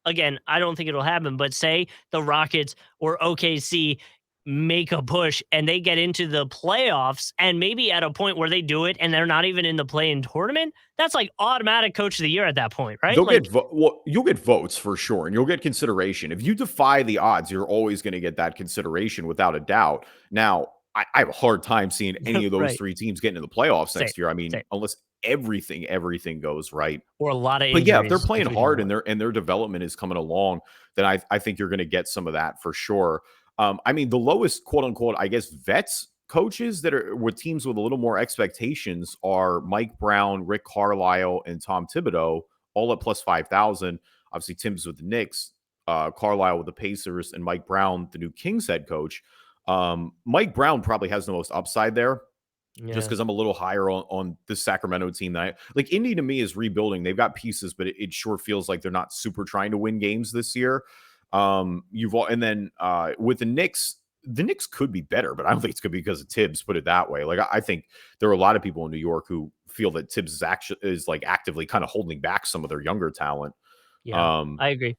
Again, I don't think it'll happen, but say the Rockets or OKC make a push and they get into the playoffs and maybe at a point where they do it and they're not even in the play-in tournament, that's like automatic coach of the year at that point, right? You'll get votes for sure, and you'll get consideration. If you defy the odds, you're always going to get that consideration without a doubt. Now, I have a hard time seeing any of those 3 teams getting into the playoffs next year. I mean, unless everything goes right, or a lot of injuries. But yeah, if they're playing hard and their development is coming along, then I think you're going to get some of that for sure. I mean, the lowest quote unquote, I guess, vets coaches that are with teams with a little more expectations are Mike Brown, Rick Carlisle, and Tom Thibodeau, all at plus 5,000. Obviously, Tim's with the Knicks, Carlisle with the Pacers, and Mike Brown, the new Kings head coach. Mike Brown probably has the most upside there. Yeah. Just because I'm a little higher on the Sacramento team that I like. Indy to me is rebuilding. They've got pieces, but it sure feels like they're not super trying to win games this year. With the Knicks could be better, but I don't think it's going to be because of Tibbs. Put it that way. Like I think there are a lot of people in New York who feel that Tibbs is like actively kind of holding back some of their younger talent. Yeah, I agree.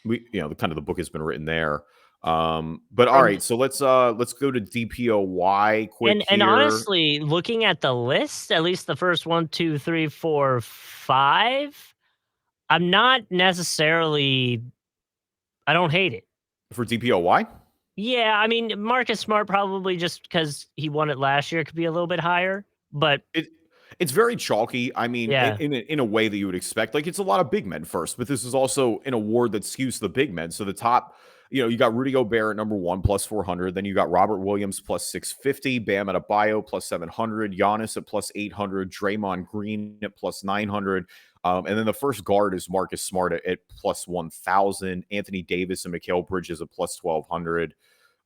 The book has been written there. But all right, so let's go to DPOY quick. And honestly, looking at the list, at least the first 1, 2, 3, 4, 5, I'm not necessarily. I don't hate it for DPOY. Yeah, I mean Marcus Smart probably just because he won it last year could be a little bit higher, but it's very chalky. I mean, in a way that you would expect. Like it's a lot of big men first, but this is also an award that skews the big men. So the top. You got Rudy Gobert at number 1 plus 400. Then you got Robert Williams plus 650, Bam Adebayo plus 700, Giannis at plus 800, Draymond Green at plus 900. And then the first guard is Marcus Smart at plus 1,000, Anthony Davis and Mikal Bridges at plus 1,200.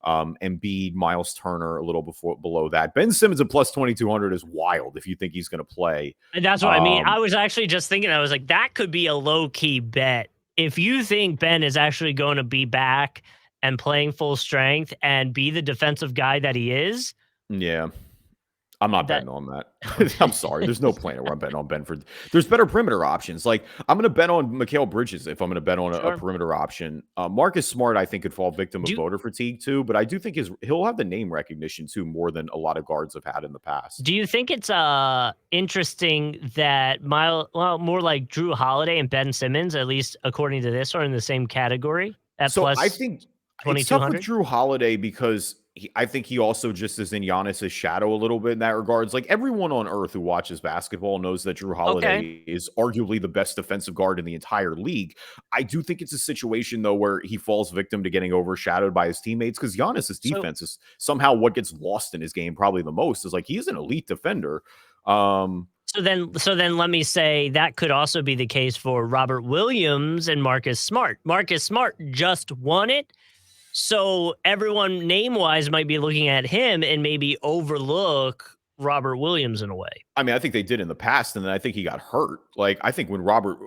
Embiid, Miles Turner a little below that. Ben Simmons at plus 2,200 is wild if you think he's going to play. And that's what I mean. I was actually just thinking, I was like, that could be a low-key bet. If you think Ben is actually going to be back and playing full strength and be the defensive guy that he is. Yeah. I'm not betting on that. I'm sorry. There's no planet where I'm betting on Ben. There's better perimeter options. Like I'm going to bet on Mikal Bridges if I'm going to bet on a perimeter option. Marcus Smart, I think, could fall victim of voter fatigue tmore but I do think he'll have the name recognition too more than a lot of guards have had in the past. Do you think it's interesting that more like Drew Holiday and Ben Simmons, at least according to this, are in the same category? I think it's tough with Drew Holiday because I think he also just is in Giannis's shadow a little bit in that regards. Like everyone on earth who watches basketball knows that Drew Holiday Okay. is arguably the best defensive guard in the entire league. I do think it's a situation though where he falls victim to getting overshadowed by his teammates because Giannis's So defense is somehow what gets lost in his game probably the most. Is like he's an elite defender. so then let me say that could also be the case for Robert Williams and Marcus Smart. Marcus Smart just won it. So everyone name-wise might be looking at him and maybe overlook Robert Williams in a way. I mean, I think they did in the past, and then I think he got hurt. Like, I think when Robert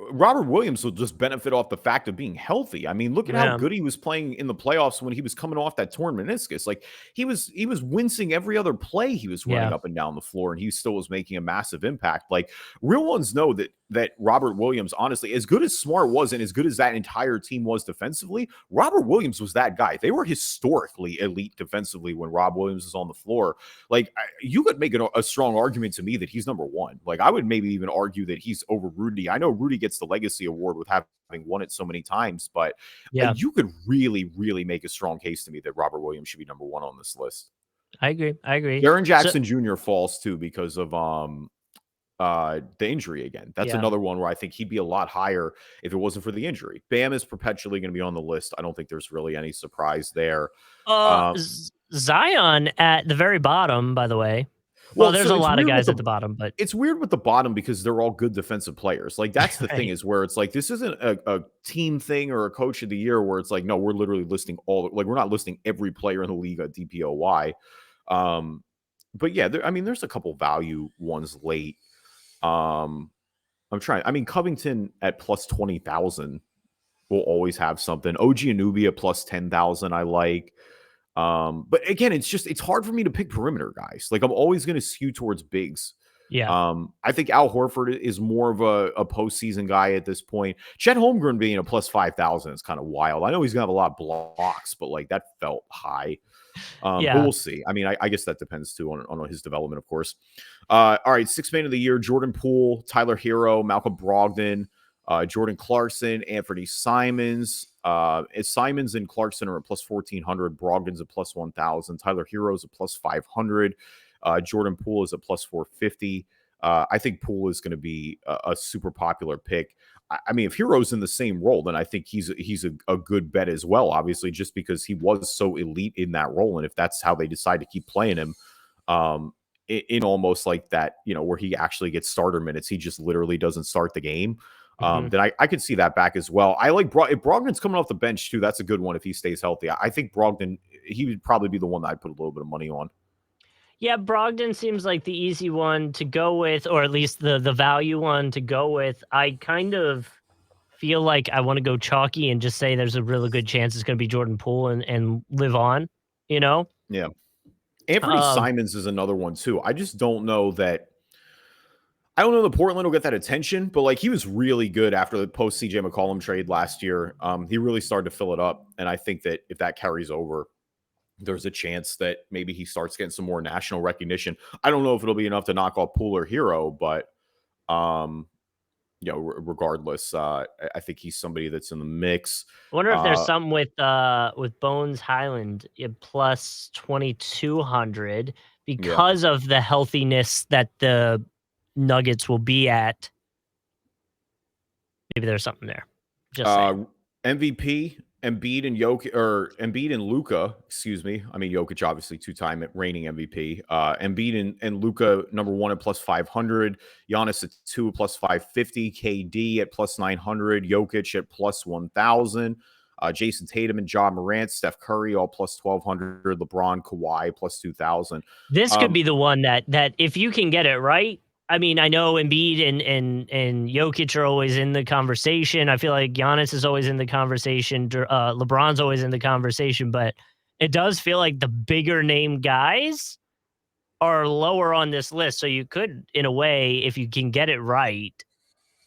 Williams will just benefit off the fact of being healthy. I mean, look at how Yeah. good he was playing in the playoffs when he was coming off that torn meniscus. Like, he was wincing every other play he was running Yeah. up and down the floor, and he still was making a massive impact. Like, real ones know that Robert Williams, honestly, as good as Smart was and as good as that entire team was defensively, Robert Williams was that guy. They were historically elite defensively when Rob Williams was on the floor. Like, you could make a strong argument to me that he's number one. Like, I would maybe even argue that he's over Rudy. I know Rudy gets the legacy award with having won it so many times, but Yeah. you could really, really make a strong case to me that Robert Williams should be number one on this list. I agree. Jaren Jackson Jr. falls too because of the injury again. That's Yeah. another one where I think he'd be a lot higher if it wasn't for the injury. Bam is perpetually going to be on the list. I don't think there's really any surprise there. Zion at the very bottom, by the way. Well, there's so a it's lot of weird guys with at the bottom, but it's weird with the bottom because they're all good defensive players. Like that's the thing Right. is where it's like this isn't a team thing or a coach of the year where it's like no, we're literally listing we're not listing every player in the league at DPOY. But yeah, there's a couple value ones late. I'm trying. I mean, Covington at plus 20,000 will always have something. OG Wnba at plus 10,000. I like. But again, it's hard for me to pick perimeter guys. Like I'm always going to skew towards bigs. yeah. I think Al Horford is more of a postseason guy at this point. Chet Holmgren being a plus 5,000 is kind of wild. I know he's gonna have a lot of blocks, but like that felt high. But we'll see. I mean, I guess that depends too on his development, of course. All right, sixth man of the year: Jordan Poole, Tyler Hero, Malcolm Brogdon, Jordan Clarkson, Anthony Simons. Simons and Clarkson are at plus 1,400. Brogdon's at plus 1,000. Tyler Hero's at plus 500. Jordan Poole is at plus 450. I think Poole is going to be a super popular pick. I mean, if Hero's in the same role, then I think he's a good bet as well, obviously, just because he was so elite in that role. And if that's how they decide to keep playing him, in almost like that, where he actually gets starter minutes, he just literally doesn't start the game. Then I could see that back as well. I like if Brogdon's coming off the bench too. That's a good one if he stays healthy. I think Brogdon, he would probably be the one that I'd put a little bit of money on. Yeah, Brogdon seems like the easy one to go with, or at least the value one to go with. I kind of feel like I want to go chalky and just say there's a really good chance it's going to be Jordan Poole and live on, Yeah. Anthony Simons is another one too. I just don't know that. I don't know that Portland will get that attention, but like he was really good after the post CJ McCollum trade last year. He really started to fill it up. And I think that if that carries over, there's a chance that maybe he starts getting some more national recognition. I don't know if it'll be enough to knock off Poole or Hero, but regardless, I think he's somebody that's in the mix. I wonder if there's something with Bones Highland at plus 2,200 because of the healthiness that the Nuggets will be at. Maybe there's something there. Just MVP, Embiid and Luka, excuse me. I mean, Jokic, obviously two-time reigning MVP. Embiid and Luka, number one at plus 500. Giannis at 2 plus 550. KD at plus 900. Jokic at plus 1,000. Jason Tatum and Ja Morant, Steph Curry, all plus 1,200. LeBron, Kawhi, plus 2,000. This could be the one that if you can get it right. I mean, I know Embiid and Jokic are always in the conversation. I feel like Giannis is always in the conversation. LeBron's always in the conversation, but it does feel like the bigger name guys are lower on this list. So you could, in a way, if you can get it right,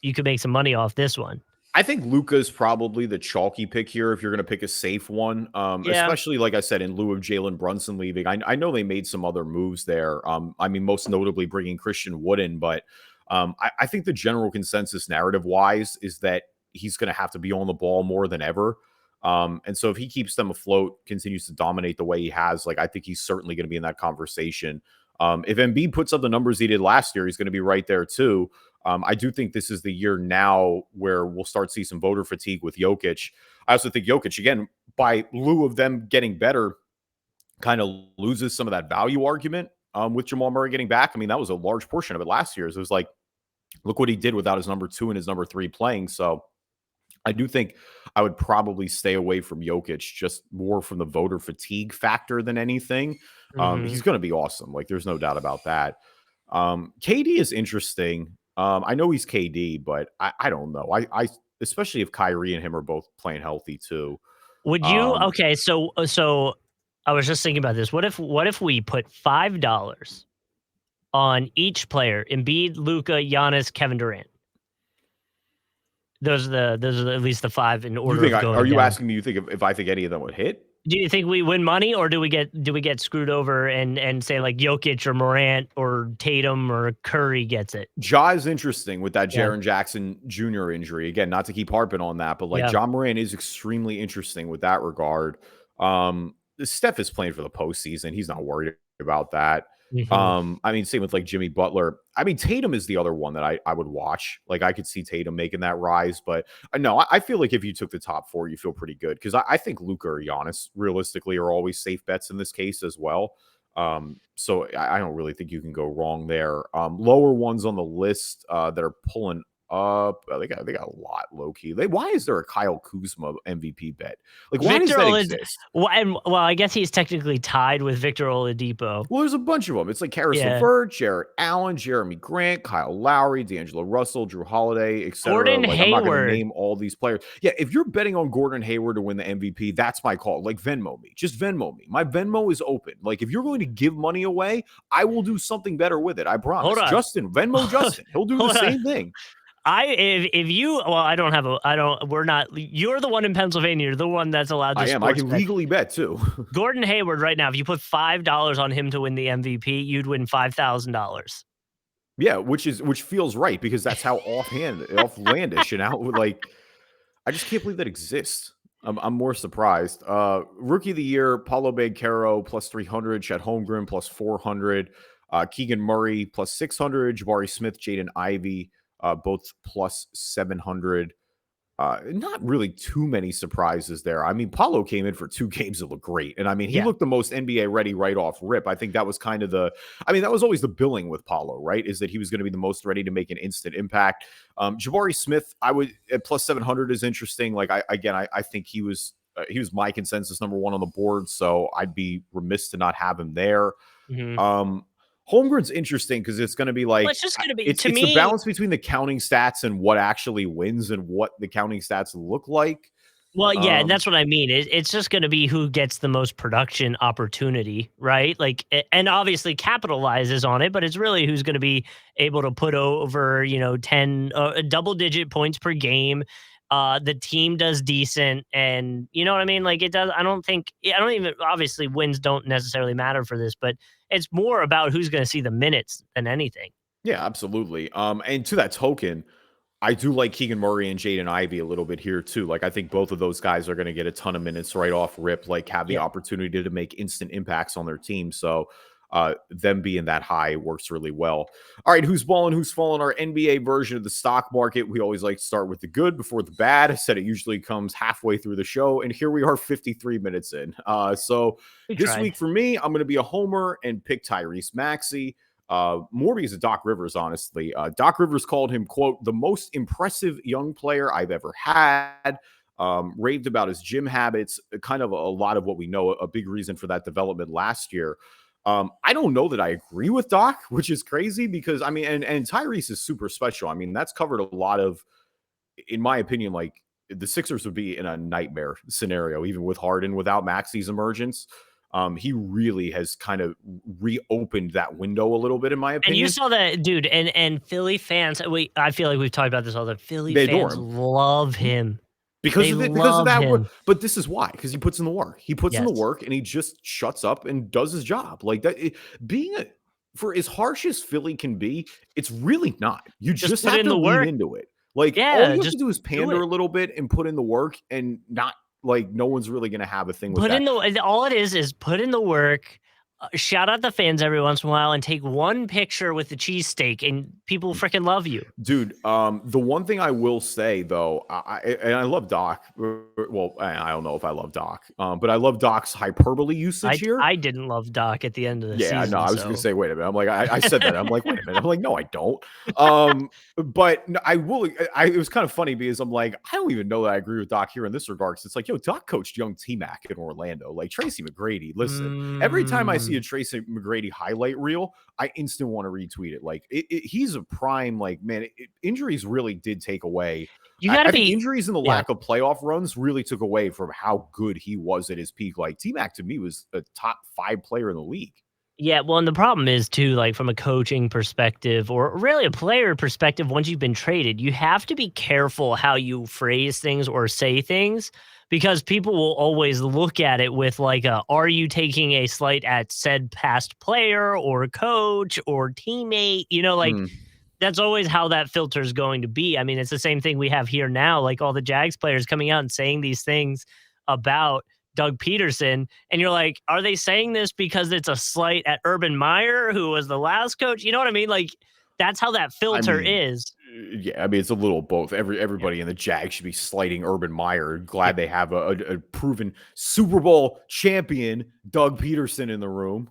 you could make some money off this one. I think Luka is probably the chalky pick here if you're going to pick a safe one, especially, like I said, in lieu of Jalen Brunson leaving. I know they made some other moves there. I mean, most notably bringing Christian Wood in, but I think the general consensus narrative-wise is that he's going to have to be on the ball more than ever. And so if he keeps them afloat, continues to dominate the way he has, like I think he's certainly going to be in that conversation. If Embiid puts up the numbers he did last year, he's going to be right there too. I do think this is the year now where we'll start to see some voter fatigue with Jokic. I also think Jokic, again, by lieu of them getting better, kind of loses some of that value argument with Jamal Murray getting back. I mean, that was a large portion of it last year. So it was like, look what he did without his number 2 and his number 3 playing. So I do think I would probably stay away from Jokic, just more from the voter fatigue factor than anything. He's going to be awesome. Like, there's no doubt about that. KD is interesting. I know he's KD, but I don't know. I especially if Kyrie and him are both playing healthy too. Would you? Okay, so I was just thinking about this. What if we put $5 on each player? Embiid, Luka, Giannis, Kevin Durant. Those are at least the 5 in order. Are you asking me? You think if I think any of them would hit? Do you think we win money, or do we get screwed over and say like Jokic or Morant or Tatum or Curry gets it? Ja is interesting with that Jaren Jackson Jr. injury. Again, not to keep harping on that, but like Ja Morant is extremely interesting with that regard. Steph is playing for the postseason. He's not worried about that. I mean, same with like Jimmy Butler. I mean, Tatum is the other one that I would watch. Like, I could see Tatum making that rise, but no, I feel like if you took the top 4, you feel pretty good, because I think Luka or Giannis realistically are always safe bets in this case as well. So I don't really think you can go wrong there. Lower ones on the list that are pulling up, they got a lot low key. Why is there a Kyle Kuzma MVP bet? Like, why does that exist? Well, I guess he's technically tied with Victor Oladipo. Well, there's a bunch of them. It's like Karis LeVert, Jarrett Allen, Jeremy Grant, Kyle Lowry, D'Angelo Russell, Drew Holiday, etc. Gordon like, Hayward. I'm not going to name all these players. Yeah, if you're betting on Gordon Hayward to win the MVP, that's my call. Like, Venmo me. Just Venmo me. My Venmo is open. Like, if you're going to give money away, I will do something better with it. I promise. Hold on. Justin, Venmo Justin. He'll do the same thing. You're the one in Pennsylvania. You're the one that's allowed to. I can legally bet too. Gordon Hayward right now, if you put $5 on him to win the MVP, you'd win $5,000. Yeah, which feels right, because that's how offlandish and out, like, I just can't believe that exists. I'm more surprised. Rookie of the year, Paulo Banchero plus 300, Chet Holmgren plus 400, Keegan Murray plus 600, Jabari Smith, Jaden Ivey, both plus 700. Not really too many surprises there. I mean, Paulo came in for 2 games that looked great. And I mean, he looked the most NBA ready right off rip. I think that was kind of that was always the billing with Paulo, right? Is that he was going to be the most ready to make an instant impact. Jabari Smith, at plus 700 is interesting. Like, I think he was my consensus number 1 on the board. So I'd be remiss to not have him there. Holmgren's interesting because it's going to be like, well, it's just going to be, it's the balance between the counting stats and what actually wins and what the counting stats look like. Well, yeah, and that's what I mean. It's just going to be who gets the most production opportunity, right? Like, and obviously capitalizes on it, but it's really who's going to be able to put over, 10 double-digit points per game. The team does decent, and you know what I mean? Like, it does. Obviously wins don't necessarily matter for this, but it's more about who's going to see the minutes than anything. Yeah, absolutely. And to that token, I do like Keegan Murray and Jaden Ivey a little bit here too. Like, I think both of those guys are going to get a ton of minutes right off rip, like have the opportunity to make instant impacts on their team. So them being that high works really well. All right, who's balling, who's falling? Our NBA version of the stock market. We always like to start with the good before the bad. I said it usually comes halfway through the show, and here we are 53 minutes in. So this week for me, I'm going to be a homer and pick Tyrese Maxey. More because of Doc Rivers, honestly. Doc Rivers called him, quote, the most impressive young player I've ever had. Raved about his gym habits, kind of a lot of what we know, a big reason for that development last year. I don't know that I agree with Doc, which is crazy because, I mean, and Tyrese is super special. I mean, that's covered a lot of, in my opinion, like the Sixers would be in a nightmare scenario, even with Harden, without Maxey's emergence. He really has kind of reopened that window a little bit, in my opinion. And you saw that, dude, and Philly fans, I feel like we've talked about this all the Philly fans love him. Because of that work. But this is why, because he puts in the work. He puts in the work and he just shuts up and does his job. Like that, for as harsh as Philly can be, it's really not. You just have to lean into it. Like, all you have to do is pander a little bit and put in the work and not Like, no one's really going to have a thing with Put in that. all it is put in the work, shout out the fans every once in a while, and take one picture with the cheesesteak, and people freaking love you. Dude, the one thing I will say though, I love Doc. Well, I don't know if I love Doc, but I love Doc's hyperbole usage here. I didn't love Doc at the end of the season. Yeah, no, I was gonna say, wait a minute. I'm like, I said that. I'm like, wait a minute. I'm like, no, I don't. But no, I will. It was kind of funny because I'm like, I don't even know that I agree with Doc here in this regard. Cause it's like, yo, Doc coached young T-Mac in Orlando, like Tracy McGrady. Listen, every time I see a Tracy McGrady highlight reel, I instant want to retweet it. Like, he's a prime. Like, man, injuries really did take away. You got to be injuries and the lack of playoff runs really took away from how good he was at his peak. Like, T-Mac to me was a top 5 player in the league. Yeah, well, and the problem is too, like from a coaching perspective or really a player perspective, once you've been traded, you have to be careful how you phrase things or say things because people will always look at it with like are you taking a slight at said past player or coach or teammate? You know, like that's always how that filter is going to be. I mean, it's the same thing we have here now, like all the Jags players coming out and saying these things about Doug Peterson, and you're like, are they saying this because it's a slight at Urban Meyer, who was the last coach? You know what I mean? Like, that's how that filter is. Yeah, I mean, it's a little both. Everybody in the Jag should be slighting Urban Meyer. Glad they have a proven Super Bowl champion, Doug Peterson, in the room.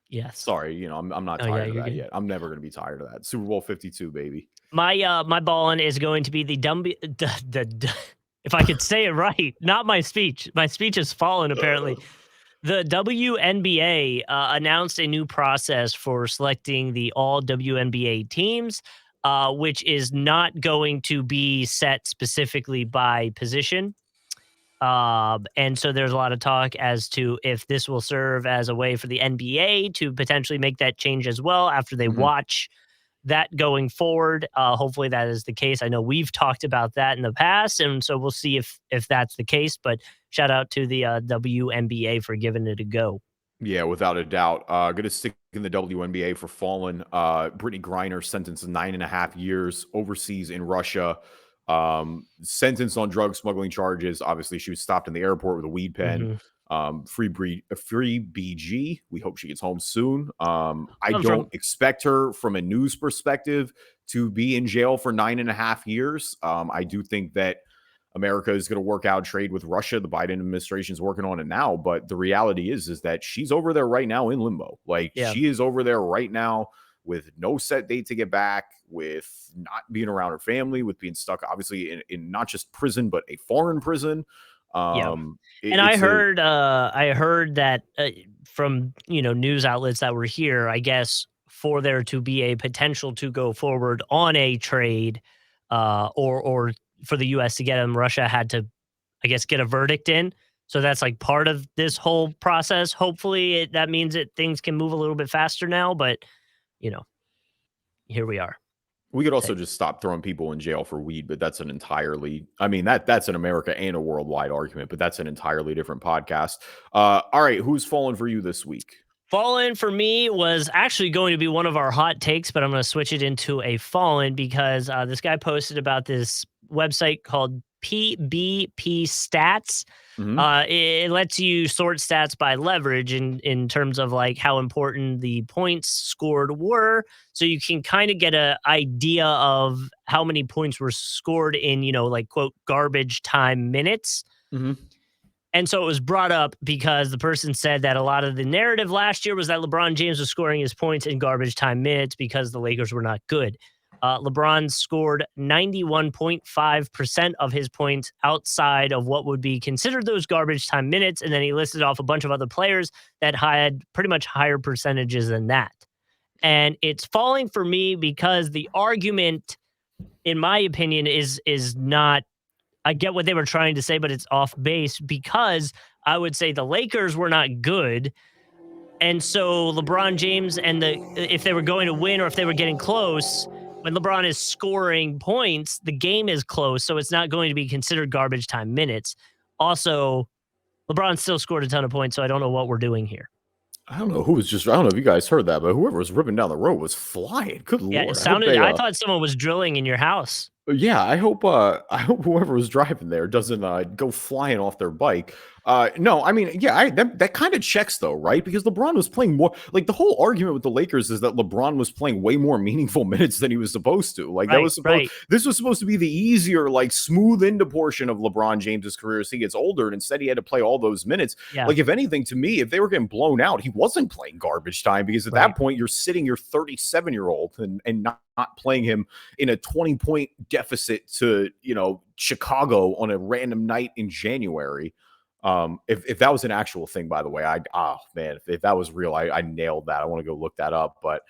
Yes. Sorry, you know, I'm not tired of that yet. I'm never going to be tired of that. Super Bowl 52, baby. My ballin is going to be if I could say it right, not my speech. My speech has fallen, apparently. The WNBA announced a new process for selecting the all WNBA teams, which is not going to be set specifically by position. And so there's a lot of talk as to if this will serve as a way for the NBA to potentially make that change as well after they watch that going forward. Hopefully that is the case. I know we've talked about that in the past, and so we'll see if that's the case. But shout out to the WNBA for giving it a go. Yeah, without a doubt. Going to stick in the WNBA for fallen. Brittany Griner sentenced to 9.5 years overseas in Russia. Sentenced on drug smuggling charges. Obviously, she was stopped in the airport with a weed pen. Free BG. We hope she gets home soon. I don't expect her from a news perspective to be in jail for 9.5 years. I do think that America is going to work out trade with Russia. The Biden administration is working on it now, but the reality is that she's over there right now in limbo. Like, she is over there right now with no set date to get back, with not being around her family, with being stuck obviously in not just prison but a foreign prison. And I heard that from news outlets that were here, I guess, for there to be a potential to go forward on a trade, or for the U.S. to get him, Russia had to, I guess, get a verdict in. So that's like part of this whole process. Hopefully that means that things can move a little bit faster now, but here we are. We could also just stop throwing people in jail for weed, but that's an entirely, I mean, that's an America and a worldwide argument, but that's an entirely different podcast. All right, who's fallen for you this week? Fallen for me was actually going to be one of our hot takes, but I'm going to switch it into a fallen because this guy posted about this website called Pbp Stats. It lets you sort stats by leverage in terms of like how important the points scored were. So you can kind of get an idea of how many points were scored in, like quote, garbage time minutes. And so it was brought up because the person said that a lot of the narrative last year was that LeBron James was scoring his points in garbage time minutes because the Lakers were not good. LeBron scored 91.5% of his points outside of what would be considered those garbage time minutes. And then he listed off a bunch of other players that had pretty much higher percentages than that. And it's falling for me because the argument, in my opinion, is not, I get what they were trying to say, but it's off base because I would say the Lakers were not good. And so LeBron James if they were going to win or if they were getting close, when LeBron is scoring points, the game is close, so it's not going to be considered garbage time minutes. Also, LeBron still scored a ton of points, so I don't know what we're doing here. I don't know if you guys heard that, but whoever was ripping down the road was flying. Good Lord. Yeah, it sounded, I thought someone was drilling in your house. Yeah, I hope whoever was driving there doesn't go flying off their bike. No, I mean, yeah, that kind of checks though, right? Because LeBron was playing more. Like the whole argument with the Lakers is that LeBron was playing way more meaningful minutes than he was supposed to. Like that Right, was supposed. right. This was supposed to be the easier, like smooth into portion of LeBron James's career as he gets older, and instead he had to play all those minutes. Yeah, Like if anything, to me, if they were getting blown out, he wasn't playing garbage time because at right. that point you're sitting your 37-year-old and not playing him in a 20-point deficit to, Chicago on a random night in January. If that was an actual thing, by the way, if that was real, I nailed that. I want to go look that up. But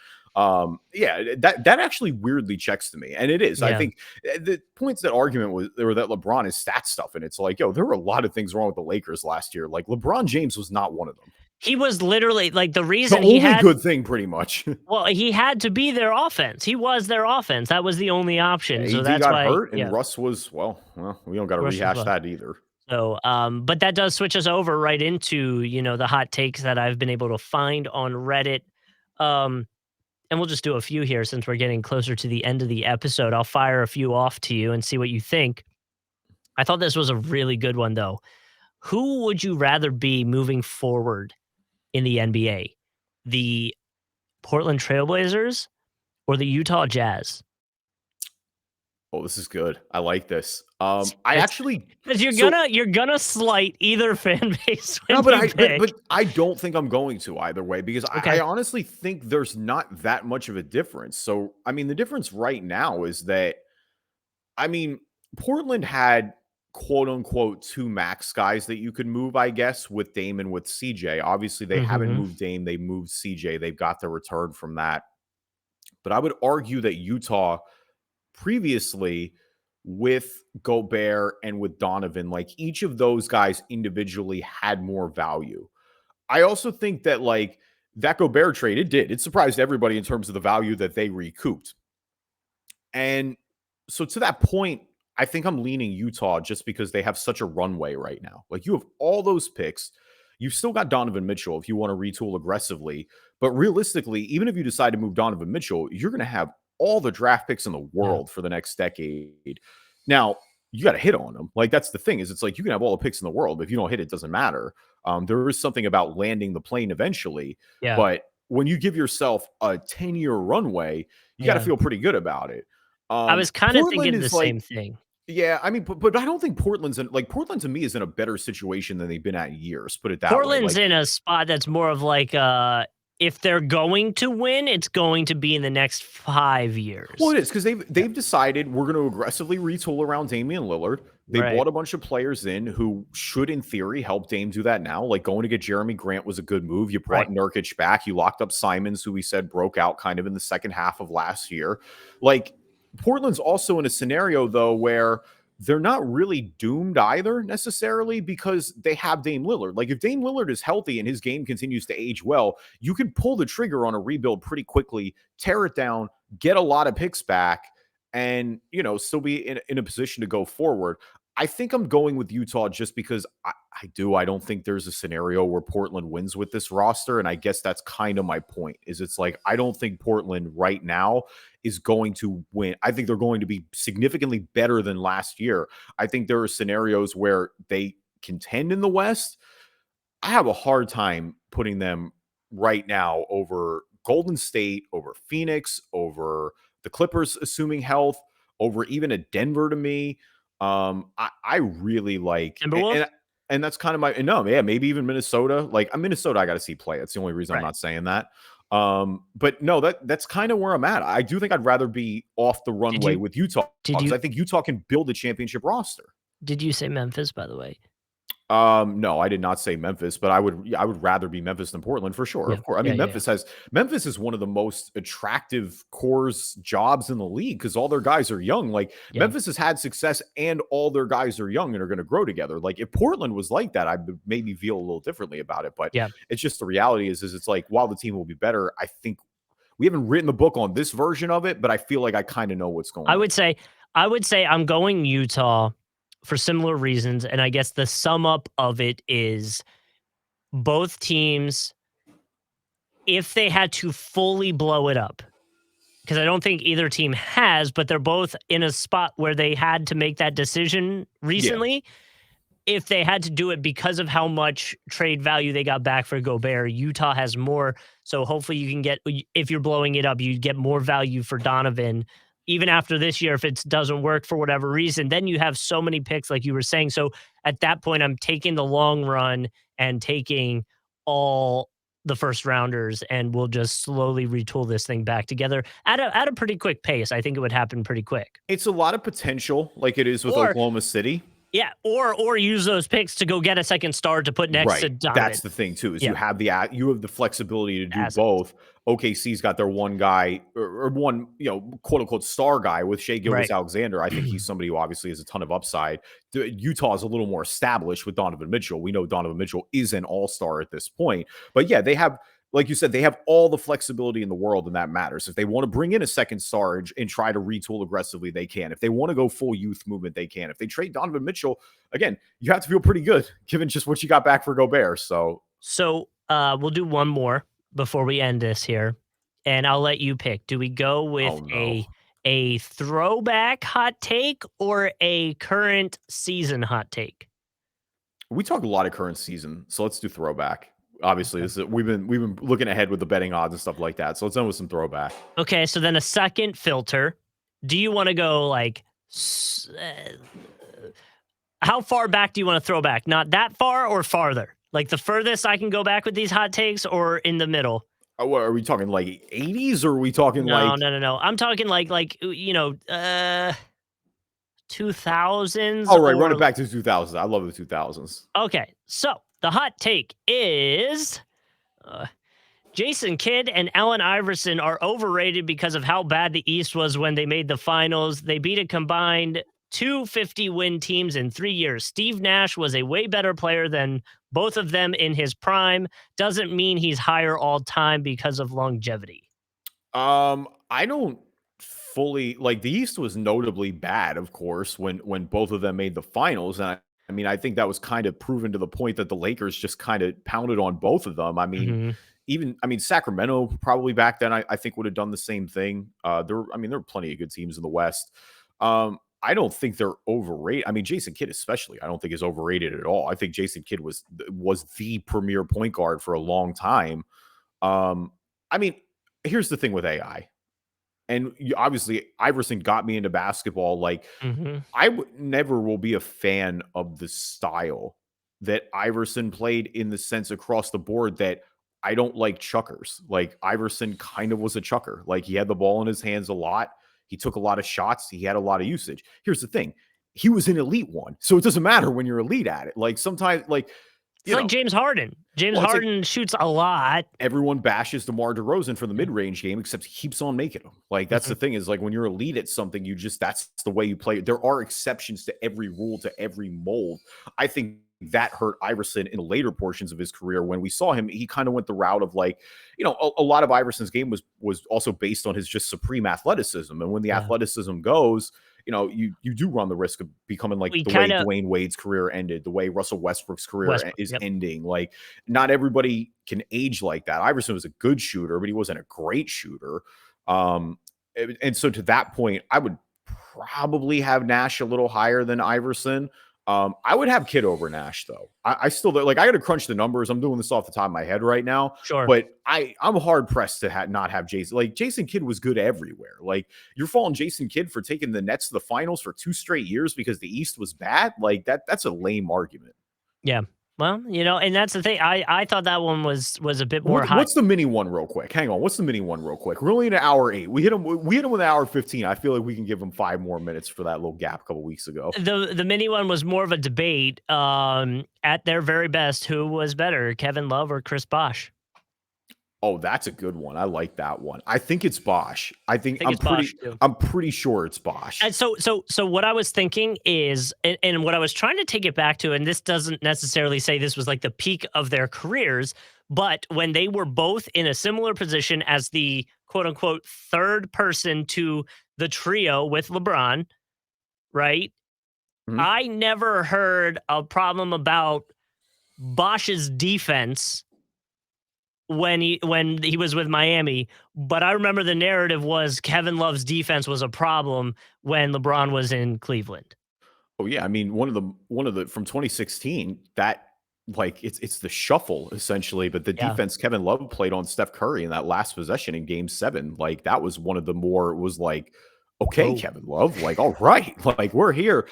yeah, that actually weirdly checks to me. And it is. I Yeah. think the points that argument was or that LeBron is stat stuff. And it's like, yo, there were a lot of things wrong with the Lakers last year. Like LeBron James was not one of them. He was literally like the The reason he only had good thing, pretty much. well, he had to be their offense. He was their offense. That was the only option. So AD that's got why, hurt, and yeah, Russ was we don't got to Rush was rehash well. that either. So, but that does switch us over right into, the hot takes that I've been able to find on Reddit. Um, and we'll just do a few here since we're getting closer to the end of the episode. I'll fire a few off to you and see what you think. I thought this was a really good one, though. Who would you rather be moving forward in the NBA? The Portland Trailblazers or the Utah Jazz? Oh, this is good. I like this. I It's actually 'cause so you're gonna slight either fan base no, when but you pick. I don't think I'm going to either way because I Okay. honestly think there's not that much of a difference. So I mean, the difference right now is that I mean, Portland had quote unquote two max guys that you could move, I guess, with Dame and with CJ. Obviously, they haven't Mhm. moved Dame, they moved CJ. They've got the return from that. But I would argue that Utah previously with Gobert and with Donovan, like each of those guys individually had more value. I also think that like that Gobert trade, it surprised everybody in terms of the value that they recouped. And so to that point, I think I'm leaning Utah just because they have such a runway right now. Like you have all those picks. You've still got Donovan Mitchell if you want to retool aggressively. But realistically, even if you decide to move Donovan Mitchell, you're going to have all the draft picks in the Yeah. world for the next decade. Now, you got to hit on them. Like that's the thing is it's like you can have all the picks in the world, but if you don't hit it doesn't matter. There is something about landing the plane eventually, Yeah. but when you give yourself a 10-year runway, you got to Yeah. feel pretty good about it. I was kinda Portland thinking the is same like, thing. yeah, I mean, but I don't think Portland's in like Portland to me is in a better situation than they've been at in years. Put it that way. Portland's Like, in a spot that's more of like, if they're going to win, it's going to be in the next 5 well, years. it is because they've Yeah. decided we're going to aggressively retool around Damian Lillard. They Right. bought a bunch of players in who should, in theory, help Dame do that now. Like going to get Jeremy Grant was a good move. You brought Right. Nurkic back. You locked up Simons, who we said broke out kind of in the second half of last year. Like Portland's also in a scenario though where they're not really doomed either necessarily because they have Dame Lillard. Like if Dame Lillard is healthy and his game continues to age well, you can pull the trigger on a rebuild pretty quickly, tear it down, get a lot of picks back, and still be in a position to go forward. I think I'm going with Utah just because I don't think there's a scenario where Portland wins with this roster. And I guess that's kind of my point is it's like, I don't think Portland right now is going to win. I think they're going to be significantly better than last year. I think there are scenarios where they contend in the West. I have a hard time putting them right now over Golden State, over Phoenix, over the Clippers, assuming health, over even a Denver to me. I really like Timberwolves? and that's kind of my no, yeah, maybe even Minnesota. Like Minnesota, I got to see play. That's the only reason I'm Right. not saying that. But no, that's kind of where I'm at. I do think I'd rather be off the Did runway you with Utah did because you I think Utah can build a championship roster. did you say Memphis, by the way? No, I did not say Memphis, but I would rather be Memphis than Portland for sure. Yeah. Of course. I Yeah, mean, yeah, yeah. Memphis is one of the most attractive cores jobs in the league because all their guys are young. Like Yeah. Memphis has had success and all their guys are young and are going to grow together. Like if Portland was like that, I would maybe feel a little differently about it. But Yeah. it's just the reality is it's like while the team will be better, I think we haven't written the book on this version of it, but I feel like I kind of know what's going I on. would say I'm going Utah for similar reasons, and I guess the sum up of it is both teams, if they had to fully blow it up, because I don't think either team has, but they're both in a spot where they had to make that decision recently. If they had to do it because of how much trade value they got back for Gobert, Utah has more. So hopefully you can get, if you're blowing it up, you get more value for Donovan. Even after this year, if it doesn't work for whatever reason, then you have so many picks, like you were saying. So at that point, I'm taking the long run and taking all the first rounders, and we'll just slowly retool this thing back together at a pretty quick pace. I think it would happen pretty quick. It's a lot of potential, like it is with Or Oklahoma City. yeah, or use those picks to go get a second star to put next to Donovan. That's the thing too, is you have the flexibility to do Assets. both. OKC's got their one guy or one, quote unquote star guy with Shea Gilgeous-Alexander. I think he's somebody who obviously has a ton of upside. Utah is a little more established with Donovan Mitchell. We know Donovan Mitchell is an all-star at this point. But yeah, they have, like you said, they have all the flexibility in the world, and that matters. If they want to bring in a second star and try to retool aggressively, they can. If they want to go full youth movement, they can. If they trade Donovan Mitchell, again, you have to feel pretty good given just what you got back for Gobert. So we'll do one more before we end this here, and I'll let you pick. Do we go with a throwback hot take or a current season hot take? We talk a lot of current season, so let's do throwback. Obviously, we've been looking ahead with the betting odds and stuff like that. So let's end with some throwback. Okay, so then a second filter. Do you want to go like how far back do you want to throw back? Not that far or farther? Like the furthest I can go back with these hot takes, or in the middle? What, are we talking like 80s, or are we talking No. I'm talking like 2000s. All right, run it back to 2000s. I love the 2000s. Okay, so the hot take is Jason Kidd and Allen Iverson are overrated because of how bad the East was when they made the finals. They beat a combined 250-win teams in 3 years. Steve Nash was a way better player than both of them in his prime. Doesn't mean he's higher all time because of longevity. I don't fully like, the East was notably bad, of course, when both of them made the finals. And I mean, I think that was kind of proven to the point that the Lakers just kind of pounded on both of them. I mean, Sacramento probably back then, I think would have done the same thing. There were plenty of good teams in the West. I don't think they're overrated. I mean, Jason Kidd especially, I don't think is overrated at all. I think Jason Kidd was the premier point guard for a long time. I mean, here's the thing with AI. And obviously, Iverson got me into basketball. Like, I never will be a fan of the style that Iverson played, in the sense across the board that I don't like chuckers. Like, Iverson kind of was a chucker. Like, he had the ball in his hands a lot. He took a lot of shots. He had a lot of usage. Here's the thing. He was an elite one. So it doesn't matter when you're elite at it. Like, sometimes, like, it's like James Harden. James Harden shoots a lot. Everyone bashes DeMar DeRozan for the mid-range game, except he keeps on making them. Like, that's the thing, is like, when you're elite at something, that's the way you play. There are exceptions to every rule, to every mold. I think that hurt Iverson in the later portions of his career. When we saw him, he kind of went the route of, like, a lot of Iverson's game was also based on his just supreme athleticism. And when the athleticism goes, you do run the risk of becoming like way Dwayne Wade's career ended, the way Russell Westbrook's career is ending. Like, not everybody can age like that. Iverson was a good shooter, but he wasn't a great shooter. And so to that point, I would probably have Nash a little higher than Iverson. I would have Kidd over Nash, though. I still, like, I got to crunch the numbers. I'm doing this off the top of my head right now. Sure. But I'm hard pressed to not have Jason. Like, Jason Kidd was good everywhere. Like, you're faulting Jason Kidd for taking the Nets to the finals for 2 straight years because the East was bad. Like, that's a lame argument. Yeah. Well, and that's the thing. I thought that one was a bit more high. What's the mini one real quick? Hang on. What's the mini one real quick? We're only in an hour 8. We hit him with an hour 15. I feel like we can give him 5 more minutes for that little gap a couple weeks ago. The mini one was more of a debate. At their very best, who was better, Kevin Love or Chris Bosh? Oh, that's a good one. I like that one. I think it's Bosh. I'm pretty sure it's Bosh. And so what I was thinking is, and what I was trying to take it back to, and this doesn't necessarily say this was like the peak of their careers, but when they were both in a similar position as the quote unquote third person to the trio with LeBron, right? I never heard a problem about Bosh's defense when he was with Miami, but I remember the narrative was Kevin Love's defense was a problem when LeBron was in Cleveland. Oh yeah, I mean one of the from 2016 that like it's the shuffle essentially, but the Yeah. defense Kevin Love played on Steph Curry in that last possession in Game 7, like that was one of the more was like, okay, Whoa. Kevin Love, like all right, like we're here.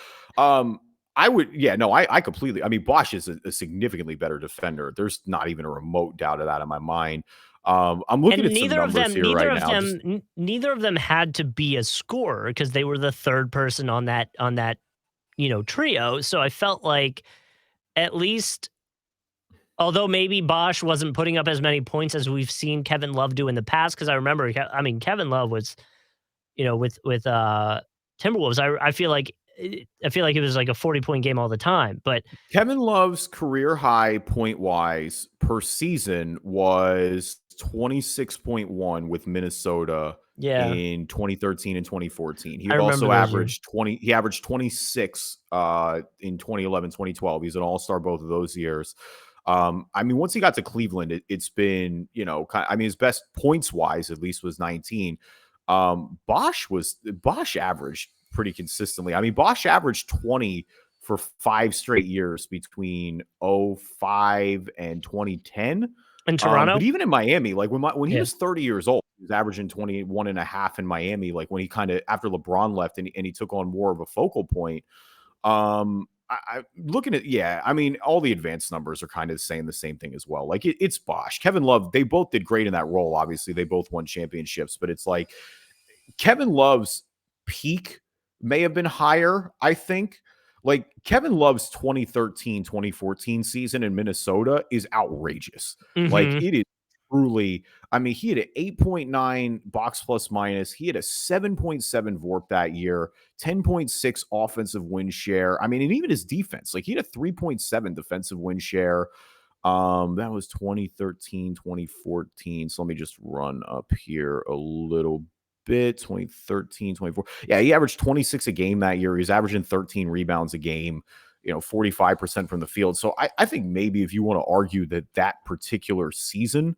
I would, yeah, no, I completely. I mean, Bosch is a significantly better defender. There's not even a remote doubt of that in my mind. I'm looking And at some numbers here right now. Just neither of them had to be a scorer because they were the third person on that trio. So I felt like at least, although maybe Bosch wasn't putting up as many points as we've seen Kevin Love do in the past, because I remember, Kevin Love was, with Timberwolves. I feel like it was like a 40-point game all the time. But Kevin Love's career high point wise per season was 26.1 with Minnesota yeah, in 2013 and 2014. He I would remember also those years. average 20. He averaged 26 in 2011, 2012. He's an all-star both of those years. I mean, once he got to Cleveland, it's been, I mean, his best points wise, at least, was 19. Bosch averaged pretty consistently. I mean, Bosch averaged 20 for 5 straight years between 05 and 2010. In Toronto? But even in Miami, like when he Yeah. was 30 years old, he was averaging 21 and a half in Miami. Like when he kind of after LeBron left and he took on more of a focal point. I looking at, yeah, I mean, all the advanced numbers are kind of saying the same thing as well. Like it's Bosch, Kevin Love, they both did great in that role. Obviously, they both won championships, but it's like Kevin Love's peak may have been higher, I think. Like Kevin Love's 2013, 2014 season in Minnesota is outrageous. Like Mhm. it is truly, I mean, he had an 8.9 box plus minus. He had a 7.7 VORP that year, 10.6 offensive win share. I mean, and even his defense, like he had a 3.7 defensive win share. That was 2013, 2014. So let me just run up here a little bit. 2013, 24. Yeah, he averaged 26 a game that year. He was averaging 13 rebounds a game, 45% from the field. So I think maybe if you want to argue that particular season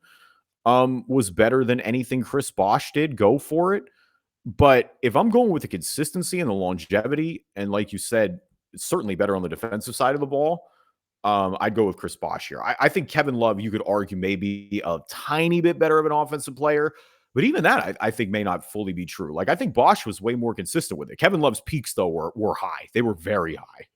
was better than anything Chris Bosh did, go for it. But if I'm going with the consistency and the longevity, and like you said, it's certainly better on the defensive side of the ball, I'd go with Chris Bosh here. I think Kevin Love, you could argue, maybe a tiny bit better of an offensive player, but even that, I think, may not fully be true. Like, I think Bosh was way more consistent with it. Kevin Love's peaks, though, were high. They were very high.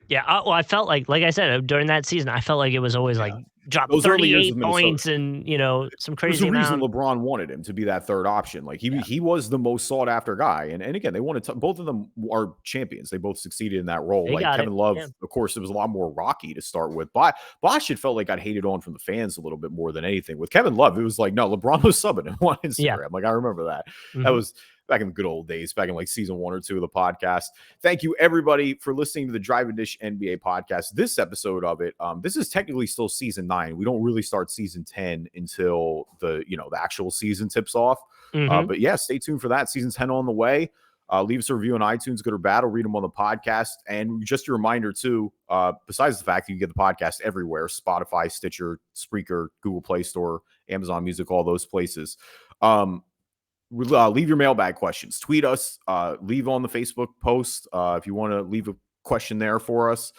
Yeah, well, I felt like I said, during that season, I felt like it was always, like, Yeah. drop Those early years of 38 Minnesota. points and, some There's a crazy reason amount. LeBron wanted him to be that third option. Like Yeah. he was the most sought after guy. And again, they wanted to, both of them are champions. They both succeeded in that role. They Like got it, Kevin Love, yeah. of course, it was a lot more rocky to start with. But Bosh had felt like got hated on from the fans a little bit more than anything. With Kevin Love, it was like, no, LeBron was subbing him on Instagram. Yeah. Like I remember that. That Mhm. was back in the good old days, back in like season 1 or 2 of the podcast. Thank you everybody for listening to the Drive and Dish NBA podcast. This episode of it, this is technically still season 9. We don't really start season 10 until the actual season tips off. Mhm. But yeah, stay tuned for that. Season 10 on the way. Leave us a review on iTunes, good or bad. I'll read them on the podcast. And just a reminder too, besides the fact that you can get the podcast everywhere, Spotify, Stitcher, Spreaker, Google Play Store, Amazon Music, all those places. Leave your mailbag questions. Tweet us. Leave on the Facebook post if you want to leave a question there for us.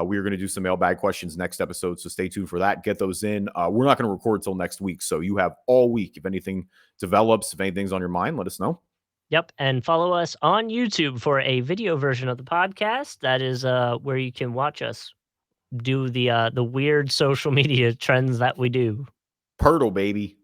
We are going to do some mailbag questions next episode, so stay tuned for that. Get those in. We're not going to record till next week, so you have all week. If anything develops, if anything's on your mind, let us know. Yep, and follow us on YouTube for a video version of the podcast. That is where you can watch us do the weird social media trends that we do. Pirtle, baby.